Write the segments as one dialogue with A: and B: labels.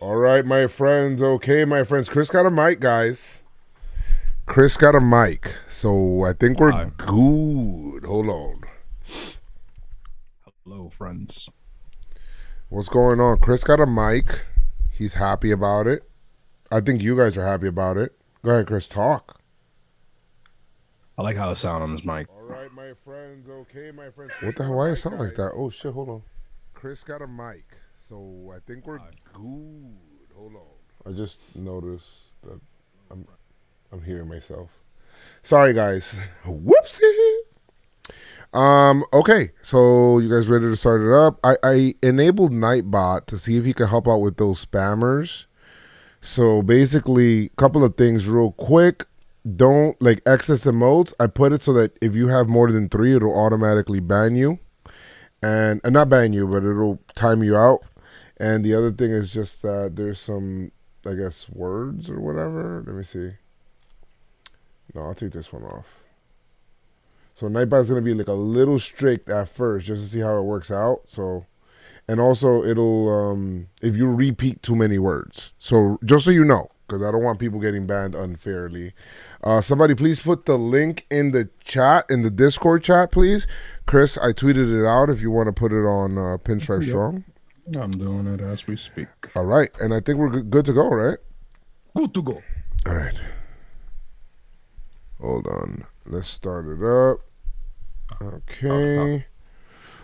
A: All right, my friends. Okay, my friends. Chris got a mic, guys. Chris got a mic. So I think we're good. Hold on.
B: Hello, friends.
A: What's going on? Chris got a mic. He's happy about it. I think you guys are happy about it. Go ahead, Chris. Talk.
B: I like how it sounds on this mic.
A: All right, my friends. Okay, my friends. What the hell? Why it sound like that? Oh, shit. Hold on. Chris got a mic. So I think we're good. Hold on. I just noticed that I'm hearing myself. Sorry, guys. Whoopsie. Okay, so you guys ready to start it up? I enabled Nightbot to see if he could help out with those spammers. So basically, a couple of things real quick. Don't like excess emotes. I put it so that if you have more than 3, it'll automatically ban you. And not ban you, but it'll time you out. And the other thing is just that there's some, I guess, words or whatever. Let me see. No, I'll take this one off. So Nightbot's going to be like a little strict at first just to see how it works out. So, and also it'll, if you repeat too many words. So just so you know, because I don't want people getting banned unfairly. Somebody please put the link in the chat, in the Discord chat, please. Chris, I tweeted it out if you want to put it on PinstripeStrong.
B: I'm doing it as we speak.
A: All right. And I think we're good to go, right?
B: Good to go.
A: All right. Hold on. Let's start it up. Okay.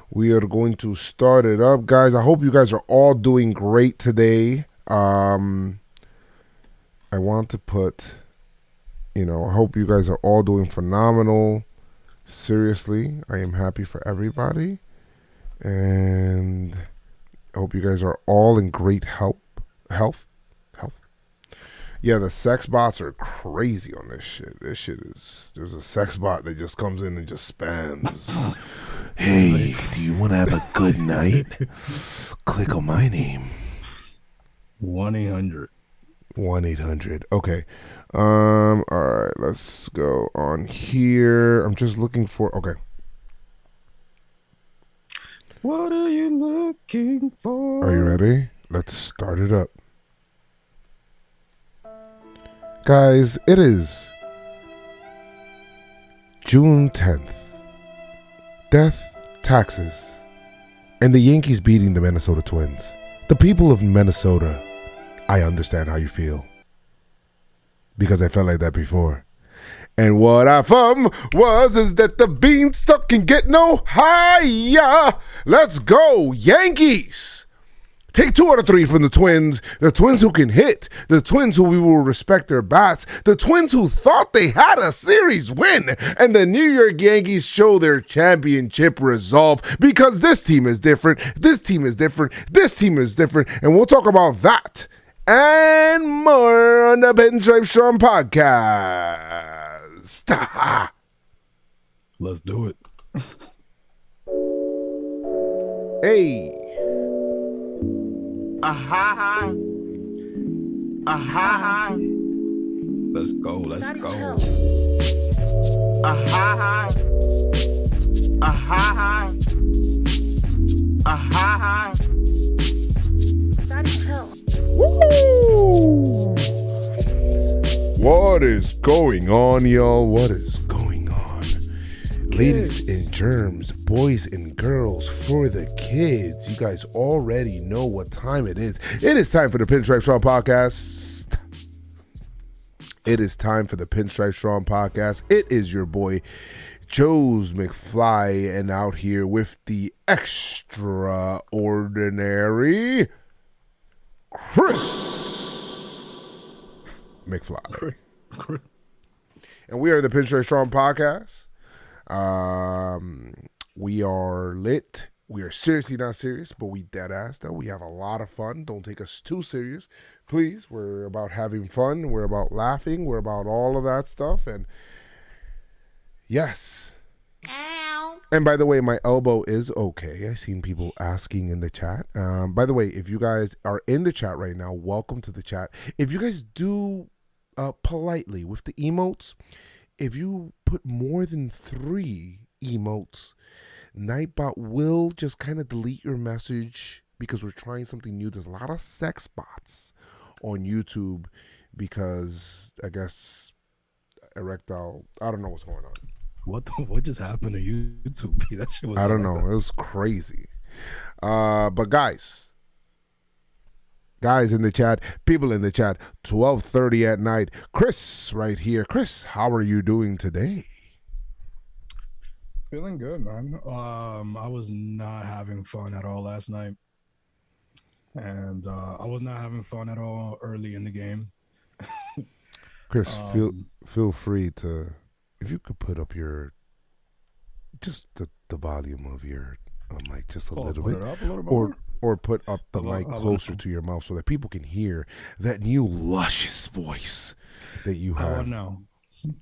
A: We are going to start it up, guys. I hope you guys are all doing great today. I want to put, I hope you guys are all doing phenomenal. Seriously, I am happy for everybody. And I hope you guys are all in great health. Yeah, the sex bots are crazy on this shit. This shit is, there's a sex bot that just comes in and just spams. Hey, do you want to have a good night? Click on my name.
B: 1-800.
A: 1-800. Okay. All right, let's go on here. I'm just looking for, okay.
B: What are you looking for?
A: Are you ready? Let's start it up. Guys, it is June 10th. Death, taxes, and the Yankees beating the Minnesota Twins. The people of Minnesota, I understand how you feel. Because I felt like that before. And what I found is that the beanstalk can get no higher. Let's go, Yankees! Take 2 out of 3 from the Twins who can hit, the Twins who we will respect their bats, the Twins who thought they had a series win, and the New York Yankees show their championship resolve because this team is different, this team is different, this team is different, and we'll talk about that and more on the PinstripeStrong podcast.
B: Let's do it.
A: Hey.
C: Aha. Aha.
B: Let's go. Let's
D: Daddy,
B: go.
D: chill.
C: Aha. Aha. Aha.
D: Daddy, chill.
A: Woo! What is going on, y'all? What is going on? Ladies and germs, boys and girls, for the kids. You guys already know what time it is. It is time for the PinstripeStrong podcast. It is time for the PinstripeStrong podcast. It is your boy, JoezMcfly, and out here with the extraordinary Chris McFly. And we are the PinstripeStrong podcast. We are lit. We are seriously not serious, but we dead ass though. We have a lot of fun. Don't take us too serious. Please, we're about having fun. We're about laughing. We're about all of that stuff. And yes.
D: Ow.
A: And by the way, my elbow is okay. I've seen people asking in the chat. By the way, if you guys are in the chat right now, welcome to the chat. If you guys do politely with the emotes, if you put more than 3 emotes, Nightbot will just kind of delete your message because we're trying something new. There's a lot of sex bots on YouTube because I guess erectile. I don't know what's going on.
B: What just happened to YouTube? That shit was.
A: I don't know. It was crazy. But guys in the chat, people in the chat, 12:30 at night. Chris, right here. Chris, how are you doing today?
B: Feeling good, man. I was not having fun at all last night, and I was not having fun at all early in the game.
A: Chris, feel free to, if you could put up your, just the volume of your mic just a little bit,
B: up a little bit
A: or put up the mic closer to your mouth so that people can hear that new luscious voice that you have.
B: How about now?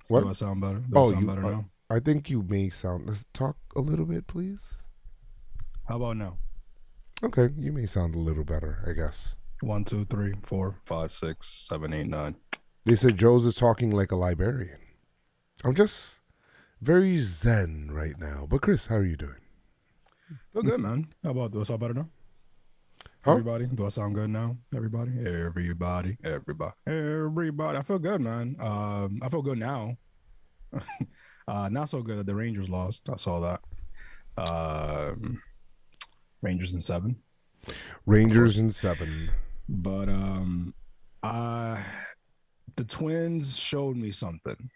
A: What?
B: Do I sound better? Do I sound better now?
A: I think you may sound. Let's talk a little bit, please.
B: How about now?
A: Okay, you may sound a little better, I guess.
B: 1, 2, 3, 4, 5, 6, 7, 8, 9.
A: They said Joe's is talking like a librarian. I'm just very zen right now. But Chris, how are you doing?
B: Feel good, man. How about, do I sound better now?
A: Huh?
B: Everybody, do I sound good now? Everybody. I feel good, man. I feel good now. Not so good that the Rangers lost. I saw that. Rangers in 7.
A: Rangers in 7.
B: But the Twins showed me something.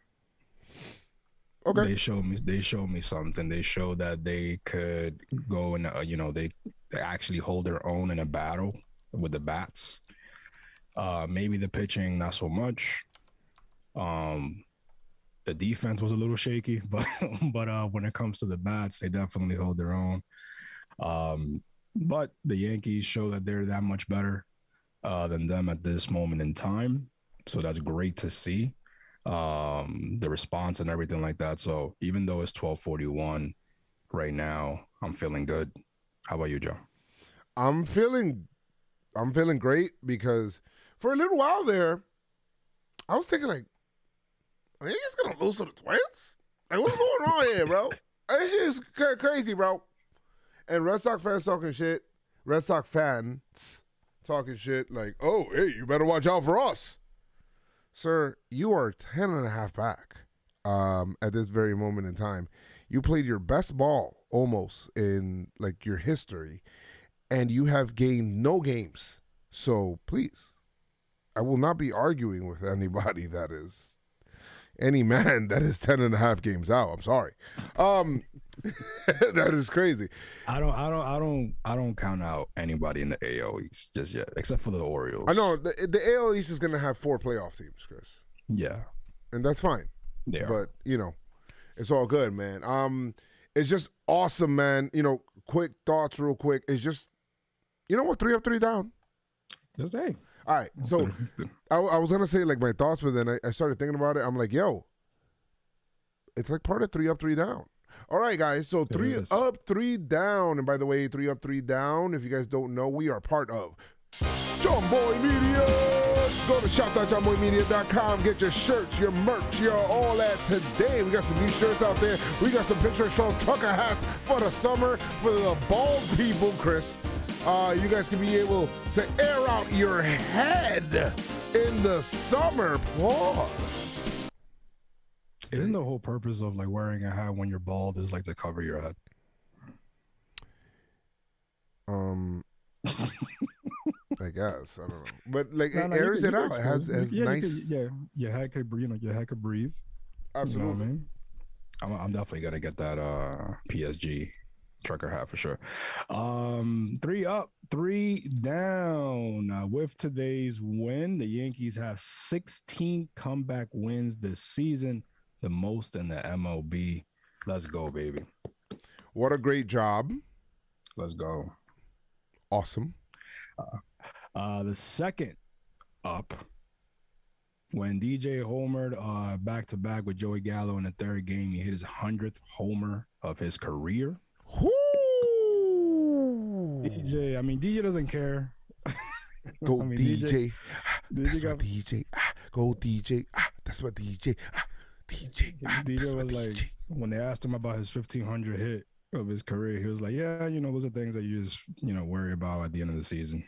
A: Okay.
B: They showed me something. They showed that they could go and they actually hold their own in a battle with the bats. Maybe the pitching not so much. The defense was a little shaky, but when it comes to the bats, they definitely hold their own. But the Yankees show that they're that much better than them at this moment in time. So that's great to see. The response and everything like that. So even though it's 12:41 right now, I'm feeling good. How about you, Joe?
A: I'm feeling great because for a little while there, I was thinking like, are you just gonna lose to the Twins? Like, what's going on here, bro? This shit is crazy, bro. And Red Sox fans talking shit. Red Sox fans talking shit like, oh, hey, you better watch out for us. Sir, you are 10.5 back at this very moment in time. You played your best ball almost in like your history, and you have gained no games. So please, I will not be arguing with anybody that is any man that is 10.5 games out. I'm sorry. That is crazy.
B: I don't count out anybody in the AL East just yet, except for the Orioles.
A: I know the AL East is going to have 4 playoff teams, Chris.
B: Yeah,
A: and that's fine.
B: Yeah,
A: but it's all good, man. It's just awesome, man. Quick thoughts, real quick. It's just, what? 3 up, 3 down.
B: Just hey.
A: All right, so I was gonna say like my thoughts, but then I started thinking about it. I'm like, yo, it's like part of 3 up, 3 down. All right, guys. So 3 up, 3 down. And by the way, 3 up, 3 down. If you guys don't know, we are part of John Boy Media. Go to shop.johnboymedia.com. Get your shirts, your merch, your all that today. We got some new shirts out there. We got some PinstripeStrong trucker hats for the summer for the bald people, Chris. You guys can be able to air out your head in the summer. Pause.
B: Isn't the whole purpose of like wearing a hat when you're bald is like to cover your head?
A: I guess I don't know, but like it airs it out. It has nice.
B: Your head could breathe. Your head could breathe.
A: Absolutely.
B: You know what I mean? I'm definitely gonna get that PSG trucker hat for sure. 3 up, 3 down. With today's win, the Yankees have 16 comeback wins this season, the most in the MLB. Let's go, baby.
A: What a great job.
B: Let's go.
A: Awesome.
B: The second up, when DJ homered back-to-back with Joey Gallo in the third game, he hit his 100th homer of his career.
A: Woo!
B: DJ doesn't care.
A: Go DJ. That's
B: got,
A: my DJ. Go DJ. That's my DJ. DJ.
B: DJ was like, when they asked him about his 1,500 hit of his career, he was like, yeah, those are things that you just, worry about at the end of the season.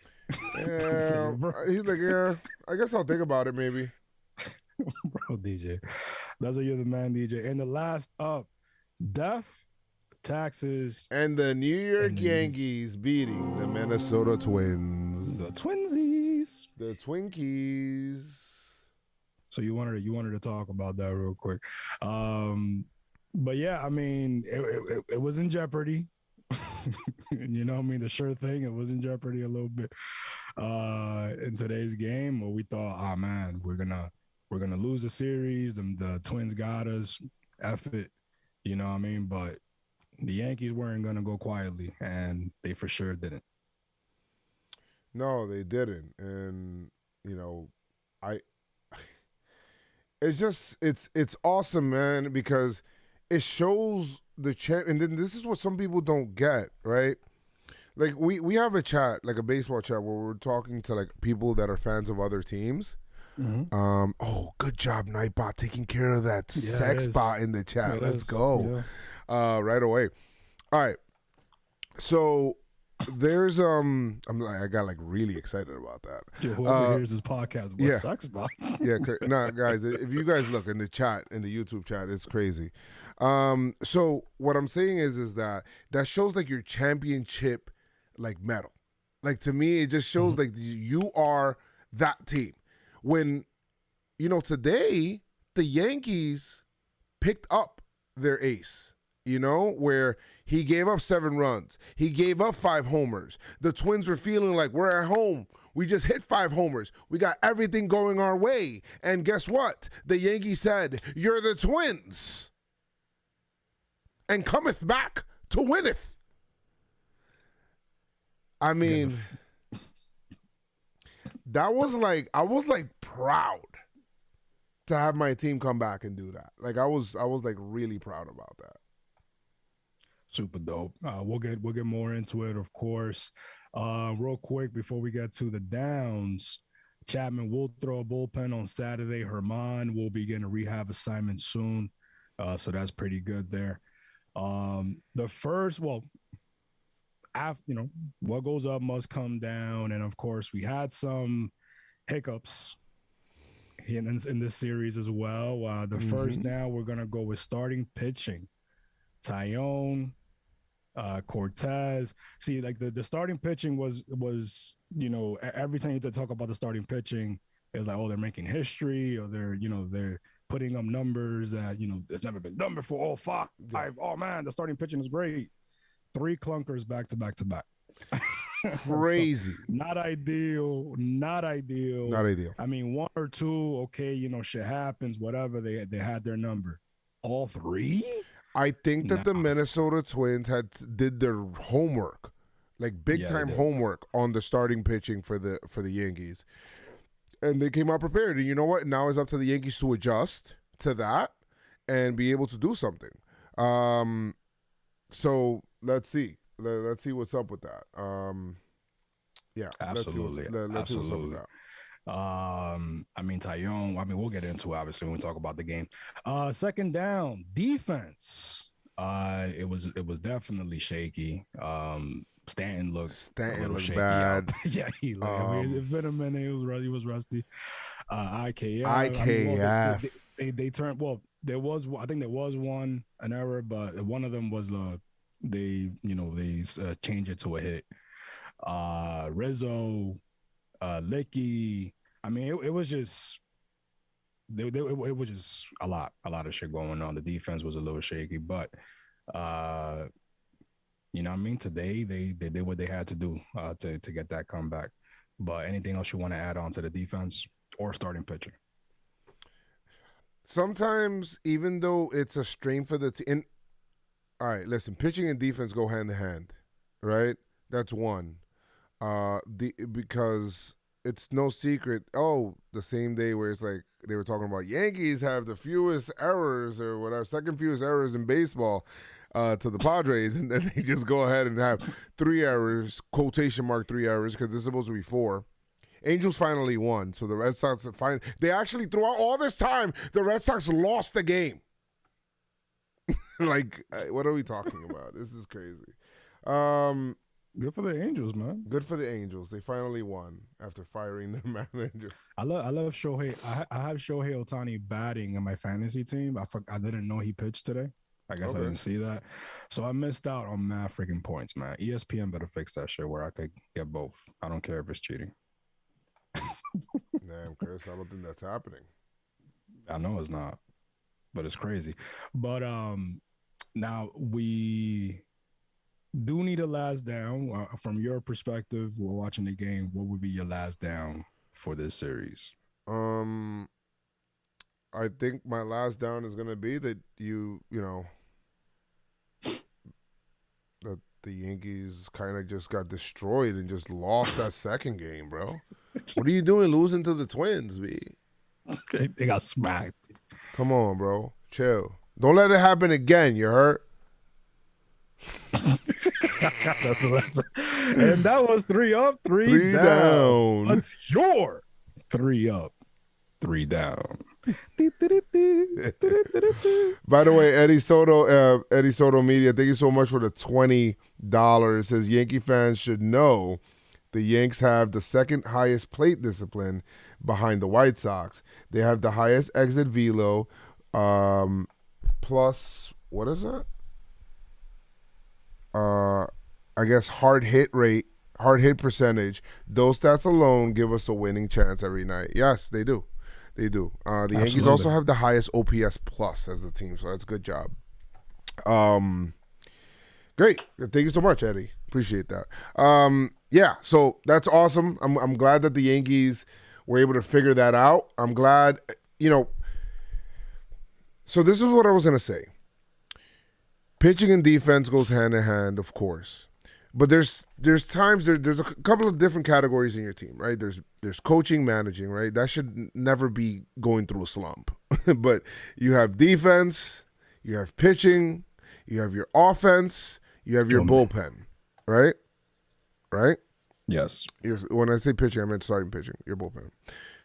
A: Yeah,
B: bro,
A: he's like, yeah, I guess I'll think about it maybe.
B: bro, DJ. That's what you're the man, DJ. And the last up, death, taxes,
A: And the New York
B: and
A: Yankees beating the Minnesota Twins.
B: the Twinsies.
A: The Twinkies.
B: So you wanted to talk about that real quick. But yeah, I mean, it was in jeopardy. You know what I mean? The sure thing, it was in jeopardy a little bit in today's game where we thought, oh man, we're gonna lose the series. The Twins got us. F it. You know what I mean? But the Yankees weren't gonna go quietly, and they for sure didn't.
A: No, they didn't. And, you know, it's just it's awesome, man, because it shows the champ. And then this is what some people don't get, right? Like we have a chat, like a baseball chat, where we're talking to like people that are fans of other teams. Oh, good job, Nightbot, taking care of that sex bot in the chat. Let's go. Yeah. Right away. All right. So there's I got like really excited about that.
B: Dude, whoever hears this podcast, what sucks about?
A: Yeah, nah, guys, if you guys look in the chat, in the YouTube chat, it's crazy. So what I'm saying is that shows like your championship like medal. Like to me, it just shows like you are that team. When, you know, today the Yankees picked up their ace. You know, where he gave up 7 runs. He gave up 5 homers. The Twins were feeling like we're at home. We just hit 5 homers. We got everything going our way. And guess what? The Yankees said, you're the Twins. And cometh back to winneth. I mean, that was like, I was like proud to have my team come back and do that. Like I was like really proud about that.
B: Super dope. We'll get more into it, of course. Real quick before we get to the downs, Chapman will throw a bullpen on Saturday. Herman will begin a rehab assignment soon, so that's pretty good there. The first, after, you know, what goes up must come down, and of course we had some hiccups in this series as well. The first down, we're gonna go with starting pitching. Tyone, Cortez. See, like the starting pitching was, you know, every time you talk about the starting pitching, it was like, oh, they're making history, or they're putting up numbers that, you know, it's never been done before. Oh, five. Oh man, the starting pitching is great. 3 clunkers back to back to back.
A: Crazy.
B: So, not ideal. I mean, 1 or 2, okay, you know, shit happens, whatever. They had their number. All 3?
A: I think that the Minnesota Twins did their homework, like big time homework on the starting pitching for the Yankees, and they came out prepared. And you know what? Now it's up to the Yankees to adjust to that and be able to do something. So let's see. Let's see what's up with that. Yeah,
B: absolutely.
A: Let's see what's up with that.
B: I mean, Tyone, I mean, we'll get into it, obviously, when we talk about the game. Second down, defense. It was definitely shaky. Stanton looked
A: bad.
B: Yeah, he looked. I mean, it's been a minute. He was rusty. IKF.
A: IKF.
B: I mean, they turned. Well, I think there was an error, but one of them was they changed it to a hit. Rizzo. Licky. I mean, it was just it was just a lot of shit going on. The defense was a little shaky, but you know what I mean? Today they did what they had to do to get that comeback. But anything else you want to add on to the defense or starting pitcher?
A: Sometimes, even though it's a strain for the team, all right, listen, pitching and defense go hand in hand, right? That's one. Because it's no secret. Oh, the same day where it's like they were talking about Yankees have the fewest errors or whatever, second fewest errors in baseball to the Padres, and then they just go ahead and have 3 errors, quotation mark 3 errors, because there's supposed to be 4. Angels finally won, so the Red Sox they actually, throughout all this time, the Red Sox lost the game. Like, what are we talking about? This is crazy.
B: Good for the Angels, man.
A: Good for the Angels. They finally won after firing their manager.
B: I love Shohei. I have Shohei Otani batting in my fantasy team. I didn't know he pitched today. I guess I
A: Okay.
B: didn't see that. So I missed out on mad freaking points, man. ESPN better fix that shit where I could get both. I don't care if it's cheating.
A: Damn, Chris, I don't think that's happening.
B: I know it's not, but it's crazy. But now we do need a last down. From your perspective, we're watching the game. What would be your last down for this series?
A: I think my last down is gonna be that you know that the Yankees kind of just got destroyed and just lost that second game, bro. What are you doing losing to the Twins, B?
B: They got smacked.
A: Come on, bro. Chill. Don't let it happen again. You hurt?
B: That's the lesson. And that was 3 up, 3 down.
A: down.
B: What's your 3 up, 3 down?
A: By the way, Eddie Soto Media, thank you so much for the $20. It says Yankee fans should know the Yanks have the second highest plate discipline behind the White Sox. They have the highest exit velo, plus what is that? I guess hard hit percentage. Those stats alone give us a winning chance every night. Yes, they do. They do. The Yankees also have the highest OPS plus as the team, so that's a good job. Great. Thank you so much, Eddie. Appreciate that. Yeah, so that's awesome. I'm glad that the Yankees were able to figure that out. I'm glad, so this is what I was going to say. Pitching and defense goes hand in hand, of course. But there's times there's a couple of different categories in your team, right? There's coaching, managing, right? That should never be going through a slump. But you have defense, you have pitching, you have your offense, you have your bullpen, right? Right?
B: Yes.
A: When I say pitching, I meant starting pitching, your bullpen.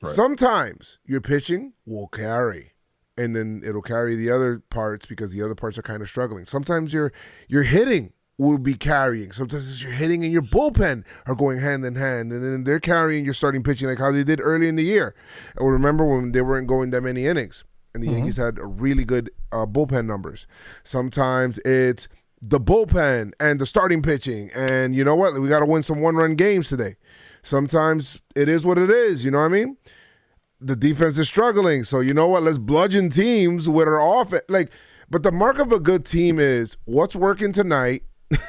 B: Right.
A: Sometimes your pitching will carry, and then it'll carry the other parts because the other parts are kind of struggling. Sometimes your hitting will be carrying. Sometimes your hitting and your bullpen are going hand in hand, and then they're carrying your starting pitching like how they did early in the year. I remember when they weren't going that many innings, and the Yankees had really good bullpen numbers. Sometimes it's the bullpen and the starting pitching, and you know what? We got to win some one-run games today. Sometimes it is what it is, you know what I mean? The defense is struggling, so you know what? Let's bludgeon teams with our offense. But the mark of a good team is what's working tonight,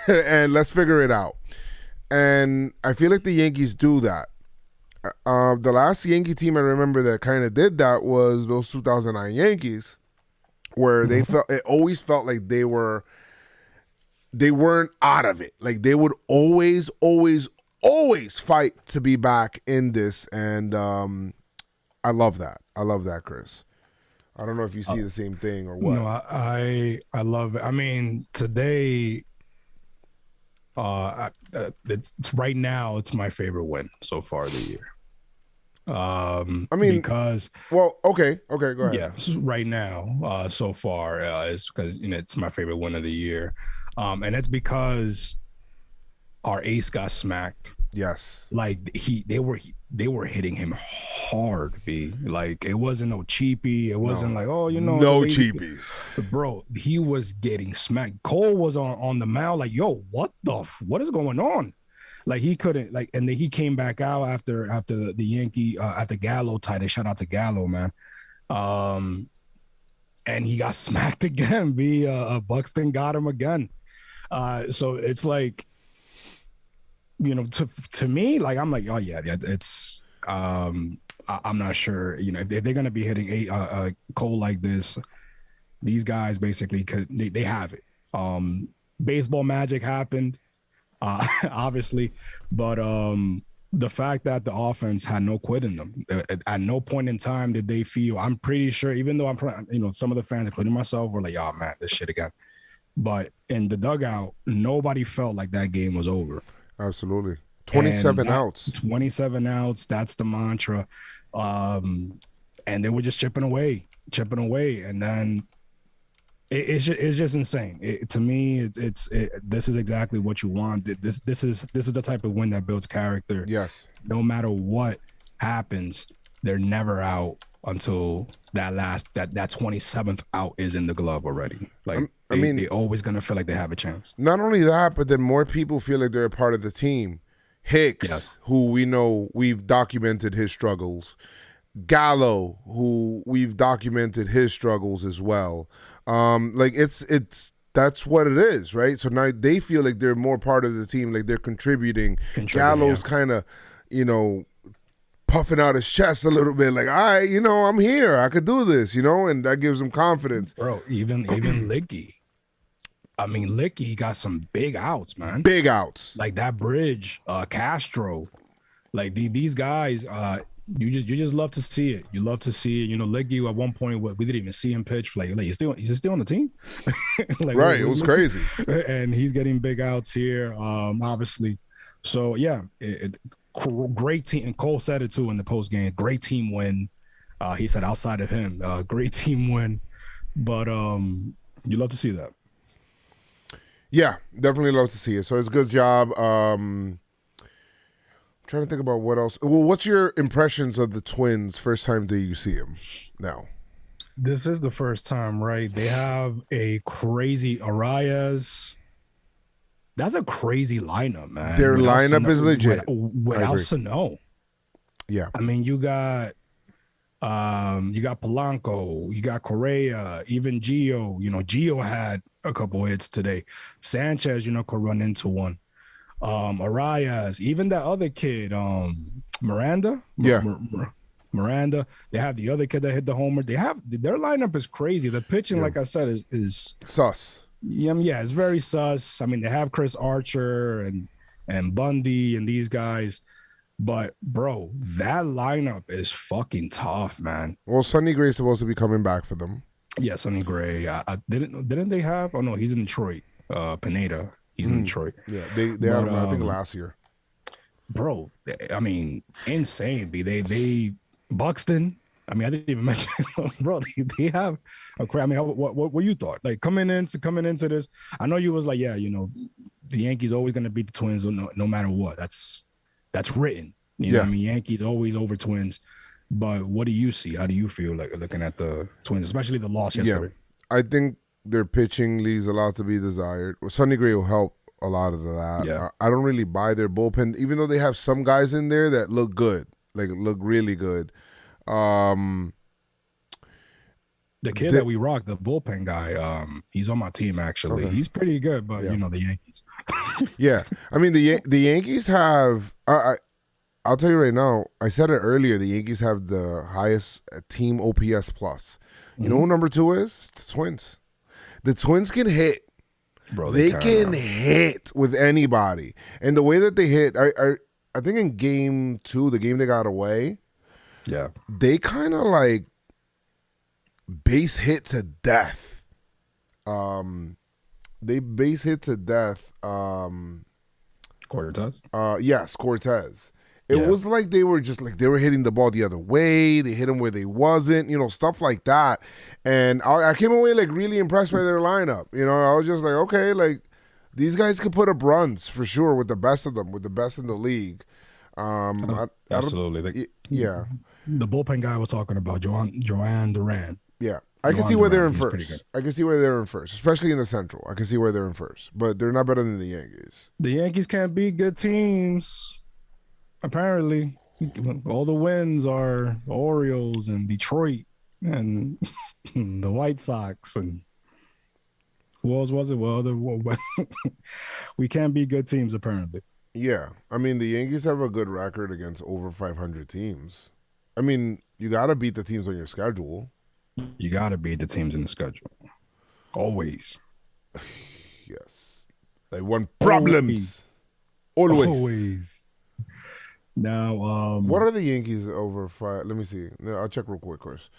A: and let's figure it out. And I feel like the Yankees do that. The last Yankee team I remember that kind of did that was those 2009 Yankees, where it always felt like they weren't out of it. Like they would always fight to be back in this, and I love that. I love that, Chris. I don't know if you see the same thing or what.
B: No, I love it. I mean, today, it's right now. It's my favorite win so far of the year. I mean, because
A: okay, go ahead.
B: Yeah, right now, so far, is because it's my favorite win of the year, and it's because our ace got smacked.
A: Yes,
B: like they were hitting him hard, B. Like it wasn't no cheapie. It wasn't like no
A: cheapies,
B: bro. He was getting smacked. Cole was on the mound like, yo, what is going on? Like he couldn't and then he came back out after the Yankee after Gallo tied it. Shout out to Gallo, man. And he got smacked again. B. Buxton got him again. So it's like, to me, like I'm like, oh yeah, it's I'm not sure, if they're gonna be hitting a Cole like this, these guys basically they have it. Baseball magic happened, obviously, but the fact that the offense had no quit in them, at no point in time did they feel. I'm pretty sure, even though some of the fans, including myself, were like, oh man, this shit again. But in the dugout, nobody felt like that game was over.
A: Absolutely. 27 outs.
B: 27 outs. That's the mantra. And they were just chipping away. And then It's just insane. To me, this is exactly what you want. This is the type of win that builds character.
A: Yes.
B: No matter what happens, they're never out until that 27th out is in the glove already. Like they're always gonna feel like they have a chance.
A: Not only that, but then more people feel like they're a part of the team. Hicks,
B: Yes.
A: who we know we've documented his struggles. Gallo, who we've documented his struggles as well. Like it's that's what it is, right? So now they feel like they're more part of the team, like they're contributing. Gallo's kind of, puffing out his chest a little bit, like, I'm here, I could do this, and that gives him confidence.
B: Bro, even Licky. I mean, Licky got some big outs, man.
A: Big outs.
B: Like that bridge, Castro. Like these guys, you just love to see it. You love to see it. Licky at one point, we didn't even see him pitch. Like he's still on the team. Like,
A: right, it was crazy.
B: And he's getting big outs here, obviously. So yeah, great team. And Cole said it too in the post game. Great team win. He said outside of him, great team win. But you love to see that.
A: Yeah, definitely love to see it. So it's a good job. Trying to think about what else. Well, what's your impressions of the Twins first time that you see them now?
B: This is the first time, right? They have a crazy Arias. That's a crazy lineup, man.
A: Their lineup is legit.
B: Without Sano.
A: Yeah.
B: I mean, you got Polanco, you got Correa, even Gio. Gio had a couple hits today. Sanchez, could run into one. Arias, even that other kid, Miranda.
A: Yeah.
B: Miranda. They have the other kid that hit the homer. Their lineup is crazy. The pitching, like I said, is
A: sus.
B: Yeah, it's very sus. I mean, they have Chris Archer and Bundy and these guys. But bro, that lineup is fucking tough, man.
A: Well, Sonny Gray's supposed to be coming back for them.
B: Yeah, Sonny Gray. Didn't they have? Oh no, he's in Detroit. Pineda, he's in Detroit.
A: Yeah, they had him, I think, last year. Bro,
B: I mean, insane. They Buxton. I mean, I didn't even mention, bro. They have a crap. I mean, what you thought? Like coming into this, I know you was like, yeah, the Yankees always gonna beat the Twins no matter what. That's written. You know what I mean? Yankees always over Twins. But what do you see? How do you feel like looking at the Twins, especially the loss yesterday?
A: Yeah, I think their pitching leaves a lot to be desired. Well, Sonny Gray will help a lot of that.
B: Yeah.
A: I don't really buy their bullpen, even though they have some guys in there that look good, like look really good.
B: The kid that we rock, the bullpen guy, he's on my team actually. Okay. He's pretty good, but the Yankees.
A: Yeah, I mean the Yankees have. I'll tell you right now. I said it earlier. The Yankees have the highest team OPS plus. You know who number 2 is? It's the Twins. The Twins can hit.
B: Bro,
A: they can hit with anybody, and the way that they hit, I think in game 2, the game they got away.
B: Yeah,
A: they kind of like base hit to death. They base hit to death.
B: Cortez.
A: Yes, Cortez. It was like they were just like they were hitting the ball the other way. They hit him where they wasn't, stuff like that. And I came away like really impressed by their lineup. I was just like, okay, like these guys could put up runs for sure with the best of them, with the best in the league.
B: Absolutely.
A: Yeah.
B: The bullpen guy was talking about Joanne Duran.
A: Yeah. I can see where they're in first. I can see where they're in first, especially in the Central. I can see where they're in first, but they're not better than the Yankees.
B: The Yankees can't beat good teams. Apparently, all the wins are the Orioles and Detroit and the White Sox and who else was it? Well, we can't beat good teams apparently.
A: Yeah, I mean the Yankees have a good record against over 500 teams. I mean, you got to beat the teams on your schedule.
B: You got to beat the teams in the schedule. Always.
A: Yes. They want problems. Always.
B: Now,
A: what are the Yankees over 5? Let me see. I'll check real quick, Chris.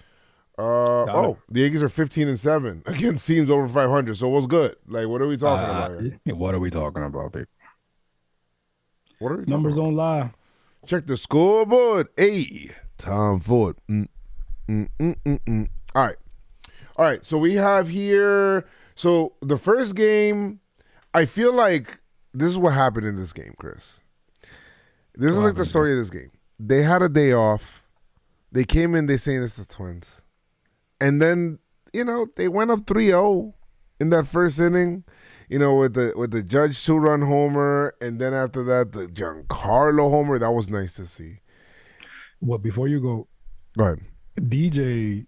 A: The Yankees are 15-7 against teams over 500. So what's good? Like, what are we talking about here?
B: What are we talking about, babe?
A: What are we talking
B: Numbers
A: about?
B: don't lie.
A: Check the scoreboard. Hey, Tom Ford. All right. All right, so we have here. So the first game, I feel like this is what happened in this game, Chris. This is like the story of this game. They had a day off. They came in, they saying it's the Twins. And then, they went up 3-0 in that first inning, with the Judge 2-run homer. And then after that, the Giancarlo homer. That was nice to see.
B: Well, before you go
A: ahead.
B: DJ,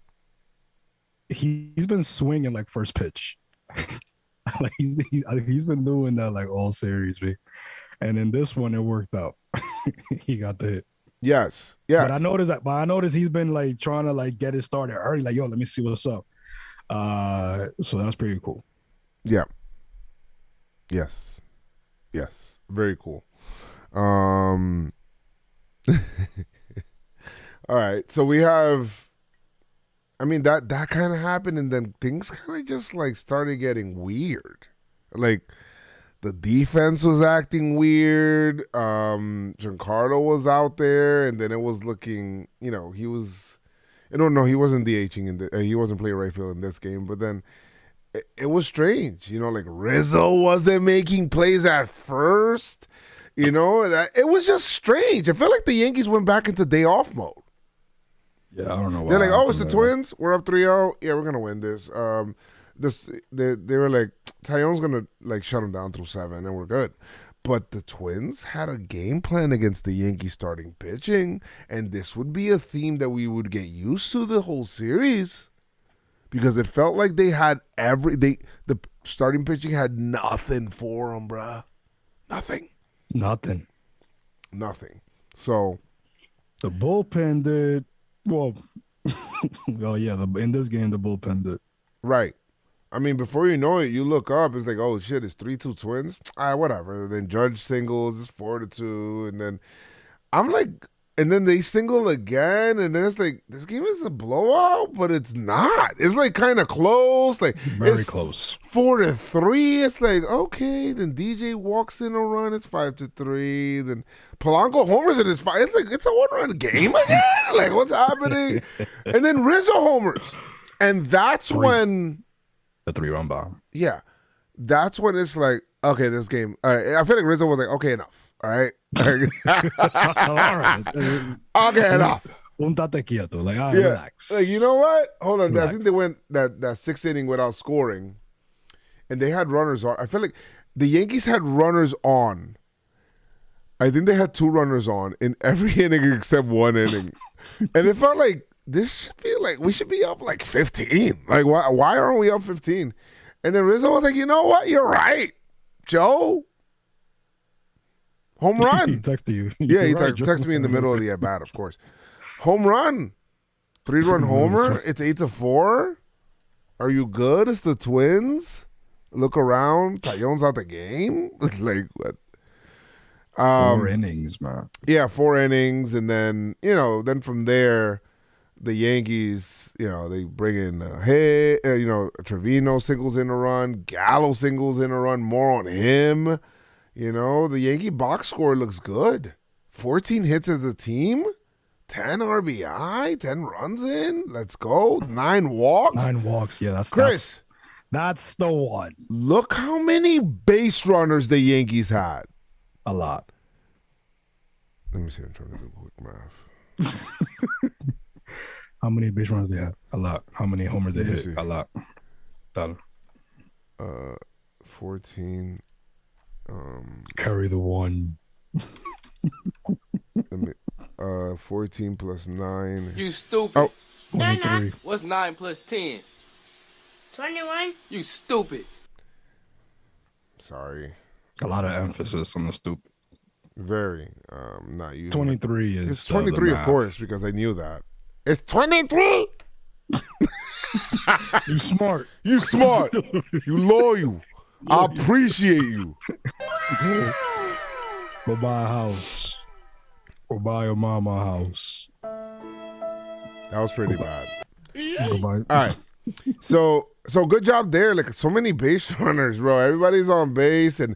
B: he's been swinging like first pitch. Like he's been doing that like all series, man. And in this one, it worked out. He got the hit.
A: Yes. Yeah.
B: But I noticed he's been like trying to like get it started early. Like, yo, let me see what's up. So that's pretty cool.
A: Yeah. Yes. Very cool. All right. So we have. I mean that kind of happened, and then things kind of just like started getting weird. Like the defense was acting weird. Giancarlo was out there, and then it was looking, he was. I don't know. He wasn't DHing he wasn't playing right field in this game, but then it was strange. Like Rizzo wasn't making plays at first. It was just strange. I felt like the Yankees went back into day off mode.
B: Yeah, I don't know why.
A: They're like, oh, it's the Twins. We're up 3-0. Yeah, we're gonna win this. They were like, Tyon's gonna like shut them down through 7, and we're good. But the Twins had a game plan against the Yankees starting pitching, and this would be a theme that we would get used to the whole series, because it felt like they had the starting pitching had nothing for them, bruh. Nothing. So
B: the bullpen did. Well, in this game, the bullpen did.
A: Right. I mean, before you know it, you look up, it's like, oh, shit, it's 3-2 Twins? Whatever. Then Judge singles, it's 4-2. And then I'm like, and then they single again. And then it's like, this game is a blowout, but it's not. It's like kind of close. Like
B: Very close.
A: 4-3. It's like, okay. Then DJ walks in a run. It's 5-3. Then Polanco homers and it's 5. It's like, it's a 1-run game again. Like, what's happening? And then Rizzo homers. And that's when
B: the 3-run bomb.
A: Yeah. That's when it's like, okay, this game. All right. I feel like Rizzo was like, okay, enough. All right.
B: All right.
A: Okay, enough.
B: Puntate quieto. Like, relax.
A: Like, you know what? Hold on.
B: Relax.
A: I think they went that sixth inning without scoring, and they had runners on. I feel like the Yankees had runners on. I think they had 2 runners on in every inning except 1 inning. And it felt like this should be like, we should be up like 15. Like, why aren't we up 15? And then Rizzo was like, you know what? You're right, Joe. Home run.
B: He texted you.
A: Yeah, he texted me in the middle of the at-bat, of course. Home run. 3-run homer. It's 8-4. Are you good? It's the Twins. Look around. Tyon's out the game. Like, what?
B: 4 innings, man.
A: Yeah, 4 innings. And then, then from there, the Yankees, they bring in Trevino singles in a run. Gallo singles in a run. More on him. The Yankee box score looks good. 14 hits as a team, 10 RBI, 10 runs in. Let's go. 9 walks.
B: 9 walks. Yeah, that's
A: Chris.
B: That's the one.
A: Look how many base runners the Yankees had.
B: A lot.
A: Let me see. I'm trying to do quick math.
B: How many base runners they had? A lot. How many homers they hit? A lot.
A: 14.
B: Carry the one.
A: 14 plus 9.
C: You stupid.
A: Oh,
B: 23.
C: What's 9 plus 10?
D: 21.
C: You stupid.
A: Sorry.
B: A lot of emphasis on the stupid.
A: Very. Not using
B: 23 is.
A: It's 23, of course, because I knew that. It's 23.
B: You smart.
A: You smart. You loyal. I appreciate you.
B: Go buy a house. Go buy your mama a house.
A: That was pretty bad.
B: Go buy.
A: All right. So good job there. Like, so many base runners, bro. Everybody's on base, and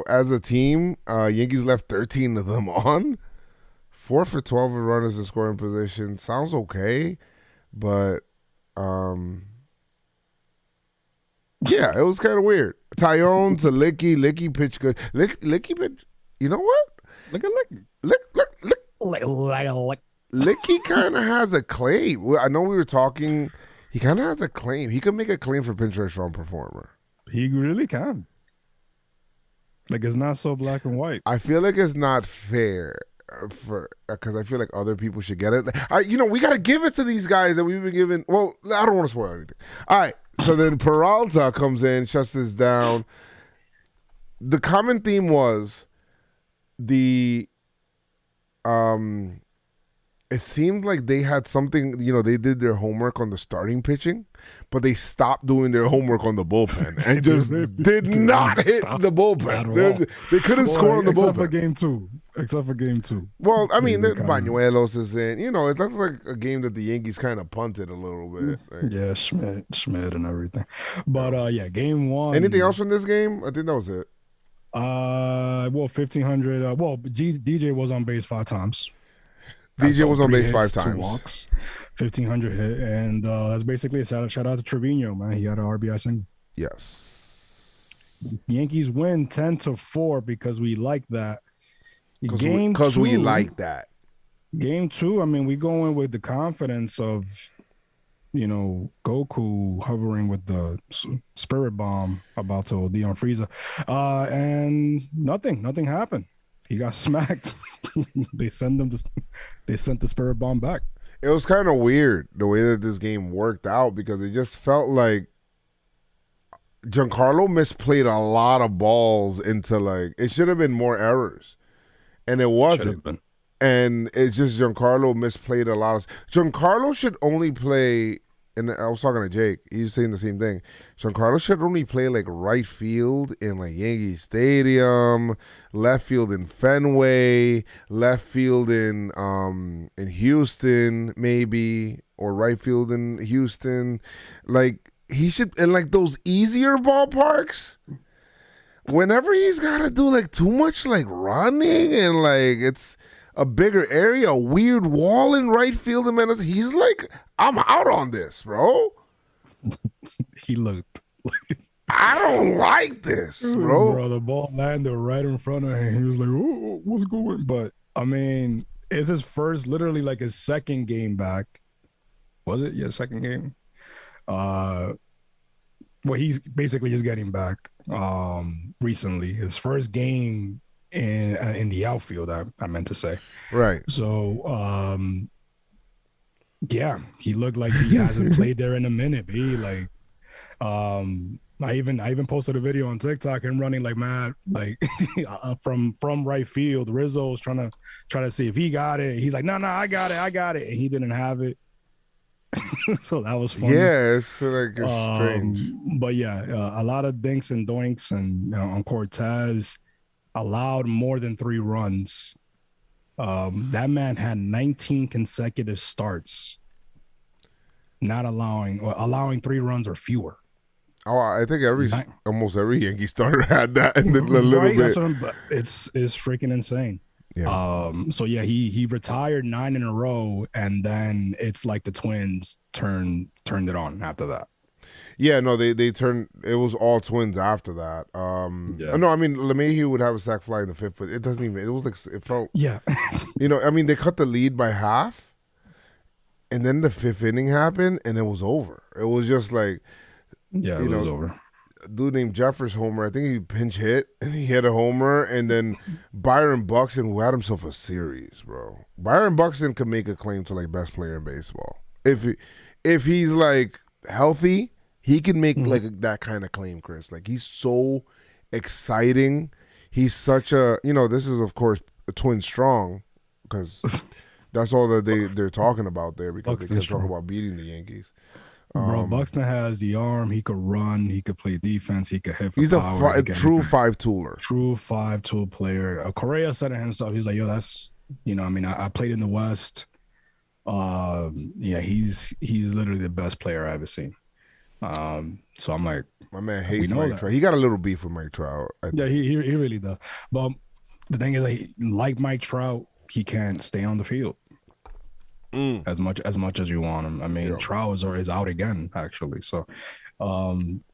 A: as a team, Yankees left 13 of them on. 4 for 12 runners in scoring position. Sounds okay, but Yeah, it was kind of weird. Tyone to Licky pitch good. Licky pitch. You know what?
B: Look at Licky.
A: Licky kind of has a claim. I know we were talking. He kind of has a claim. He could make a claim for PinstripeStrong performer.
B: He really can. Like, it's not so black and white.
A: I feel like it's not fair because I feel like other people should get it. We got to give it to these guys that we've been giving. Well, I don't want to spoil anything. All right. So then Peralta comes in, shuts this down. The common theme was it seemed like they had something, they did their homework on the starting pitching, but they stopped doing their homework on the bullpen and just did not hit the bullpen. They couldn't score on the bullpen.
B: Except for game two.
A: Well, I mean, Bañuelos is in. That's like a game that the Yankees kind of punted a little bit. Right?
B: Yeah, Schmidt and everything. But, game one.
A: Anything else from this game? I think that was it.
B: 1,500. DJ was on base 5 times.
A: DJ was on base 5
B: hits,
A: times.
B: 2 walks, 1,500 hit, and that's basically a shout out to Trevino, man. He had an RBI single.
A: Yes.
B: Yankees win 10-4 because we like that.
A: Because we like that.
B: Game 2, I mean, we go in with the confidence of, Goku hovering with the spirit bomb about to OD on Frieza, and nothing happened. He got smacked. They sent the spirit bomb back.
A: It was kind of weird the way that this game worked out because it just felt like Giancarlo misplayed a lot of balls into it should have been more errors. And it wasn't. And it's just Giancarlo misplayed a lot of. Giancarlo should only play. And I was talking to Jake. He was saying the same thing. Giancarlo should only play right field in Yankee Stadium, left field in Fenway, left field in Houston maybe, or right field in Houston. He should in those easier ballparks. Whenever he's gotta do too much running and it's a bigger area, a weird wall in right field, and he's I'm out on this, bro.
B: He looked.
A: I don't like this, bro.
B: Bro, the ball landed right in front of him. He was like, "Oh, what's going?" But I mean, it's his first, literally his second game back. Was it? Yeah, second game. Well, he's basically just getting back recently. His first game in the outfield, I meant to say.
A: Right.
B: So, yeah, he looked like he hasn't played there in a minute, B. I even posted a video on TikTok and running mad, from right field. Rizzo's trying to see if he got it. He's like, no, I got it, and he didn't have it. So that was fun.
A: Yeah, it's strange.
B: But yeah, a lot of dinks and doinks, and on Cortez, allowed more than 3 runs. That man had 19 consecutive starts, not allowing 3 runs or fewer.
A: Oh, I think almost every Yankee starter had that in a little bit.
B: But it's freaking insane.
A: Yeah.
B: So yeah, he retired 9 in a row, and then it's the Twins turned it on after that.
A: Yeah, no, they turned. It was all Twins after that.
B: Yeah.
A: No, I mean LeMahieu would have a sac fly in the 5th, but it doesn't even. It was it felt.
B: Yeah.
A: I mean they cut the lead by half, and then the 5th inning happened, and it was over. It was just
B: it was over.
A: A dude named Jeffers homer. I think he pinch hit and he hit a homer, and then Byron Buxton, who had himself a series, bro. Byron Buxton could make a claim to best player in baseball if he's healthy. He can make that kind of claim, Chris. He's so exciting. He's such a this is of course a twin strong because that's all that they're talking about there because
B: Buxton
A: they can talk
B: strong.
A: about beating the Yankees.
B: Bro, Buxton has the arm. He could run. He could play defense. He could hit for
A: He's
B: power.
A: a true 5-tooler.
B: True 5-tool player. Correa said it himself. He's like, yo, that's I played in the West. Yeah, he's literally the best player I've ever seen. So I'm like,
A: my man hates Mike Trout. He got a little beef with Mike Trout.
B: Yeah, he really does. But the thing is, like Mike Trout, he can't stay on the field as much as you want him. I mean, Trout is out again, actually. So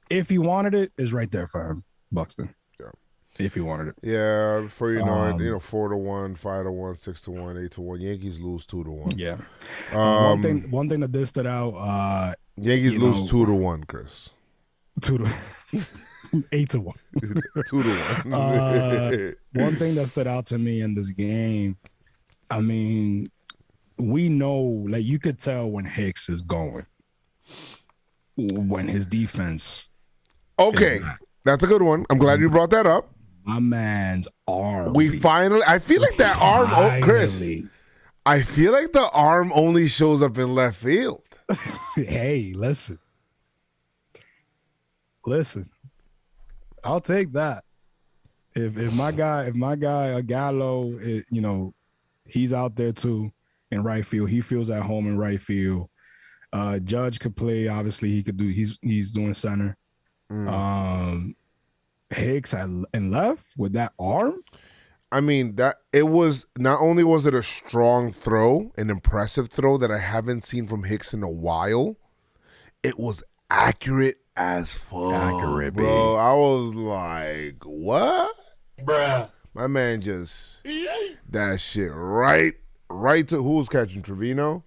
B: if he wanted it, is right there for him, Buxton.
A: Yeah.
B: If he wanted it.
A: Yeah, before you know it, 4-1, 5-1, 6-1, 8-1. Yankees lose 2-1.
B: Yeah.
A: Um,
B: one thing that did stood out.
A: Yankees lose 2-1, Chris.
B: 8-1.
A: 2-1.
B: One thing that stood out to me in this game, I mean, we know, like, you could tell when Hicks is going, when his defense.
A: Okay, that's a good one. I'm glad you brought that up.
B: My man's arm.
A: I feel like that arm, Chris. I feel like the arm only shows up in left field.
B: Hey, listen. I'll take that. If my guy Gallo, he's out there too in right field. He feels at home in right field. Judge could play. Obviously, he could do. He's doing center. Hicks and left with that arm.
A: I mean, that it was not only was it a strong throw, an impressive throw that I haven't seen from Hicks in a while. It was accurate as fuck,
B: Accurate,
A: bro.
B: babe.
A: I was like, what?
C: Bruh.
A: My man just that shit right to who was catching Trevino?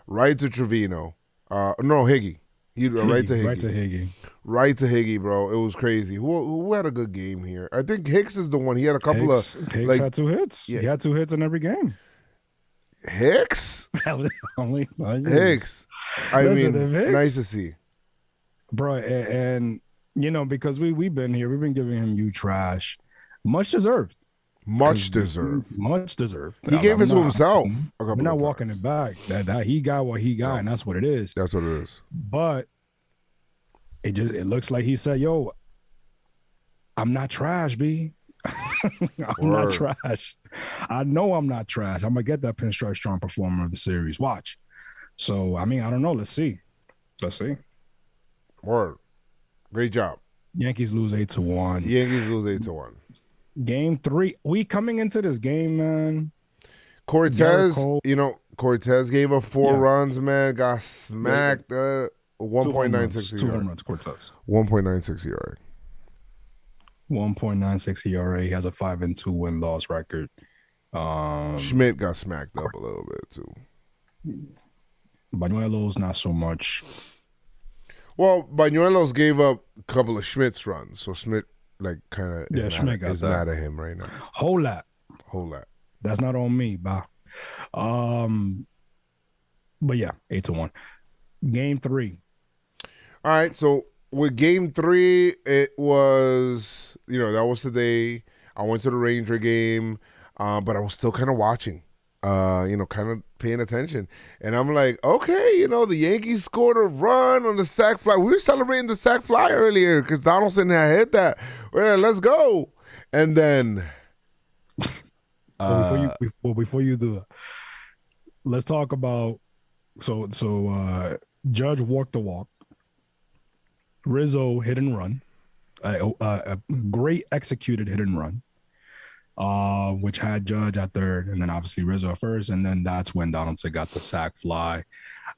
A: Right to Trevino. No, Higgy. Right to Higgy. Right to Higgy, bro. It was crazy. Who had a good game here? I think Hicks is the one. He had a couple
B: Hicks had 2 hits.
A: Yeah.
B: He had 2 hits in every game.
A: Hicks? Hicks.
B: Listen, Hicks,
A: nice to see.
B: bro. And because we've been here, we've been giving him you trash, much deserved.
A: Much deserved.
B: He
A: gave it to himself.
B: We're not walking it back. That he got what he got, and that's what it is.
A: That's what it is.
B: But it looks like he said, "Yo, I'm not trash, B. I'm not trash. I know I'm not trash. I'm gonna get that Pinstripe Strong Performer of the series. Watch." So I don't know. Let's see.
A: Word. Great job.
B: Yankees lose 8-1.
A: Yankees lose 8-1.
B: Game 3. We coming into this game, man.
A: Cortez gave up 4 runs, man. Got smacked. 1.96
B: 2
A: ERA.
B: home runs, Cortez.
A: 1.96 ERA.
B: 1.96 ERA. He has a 5-2 win-loss record.
A: Schmidt got smacked up a little bit too.
B: Banuelos not so much.
A: Well, Banuelos gave up a couple of Schmidt's runs, so Schmidt
B: Schmidt
A: is mad at him right now.
B: Whole lot. That's not on me, bah. But yeah, 8-1. Game 3.
A: All right, so with game 3, it was, that was the day I went to the Ranger game, but I was still kind of watching, kind of paying attention. And I'm like, okay, the Yankees scored a run on the sac fly. We were celebrating the sac fly earlier because Donaldson had hit that. Well, let's go. And then
B: before you do it, let's talk about so Judge walked the walk. Rizzo hit and run, a great executed hit and run, which had Judge at third, and then obviously Rizzo at first, and then that's when Donaldson got the sac fly.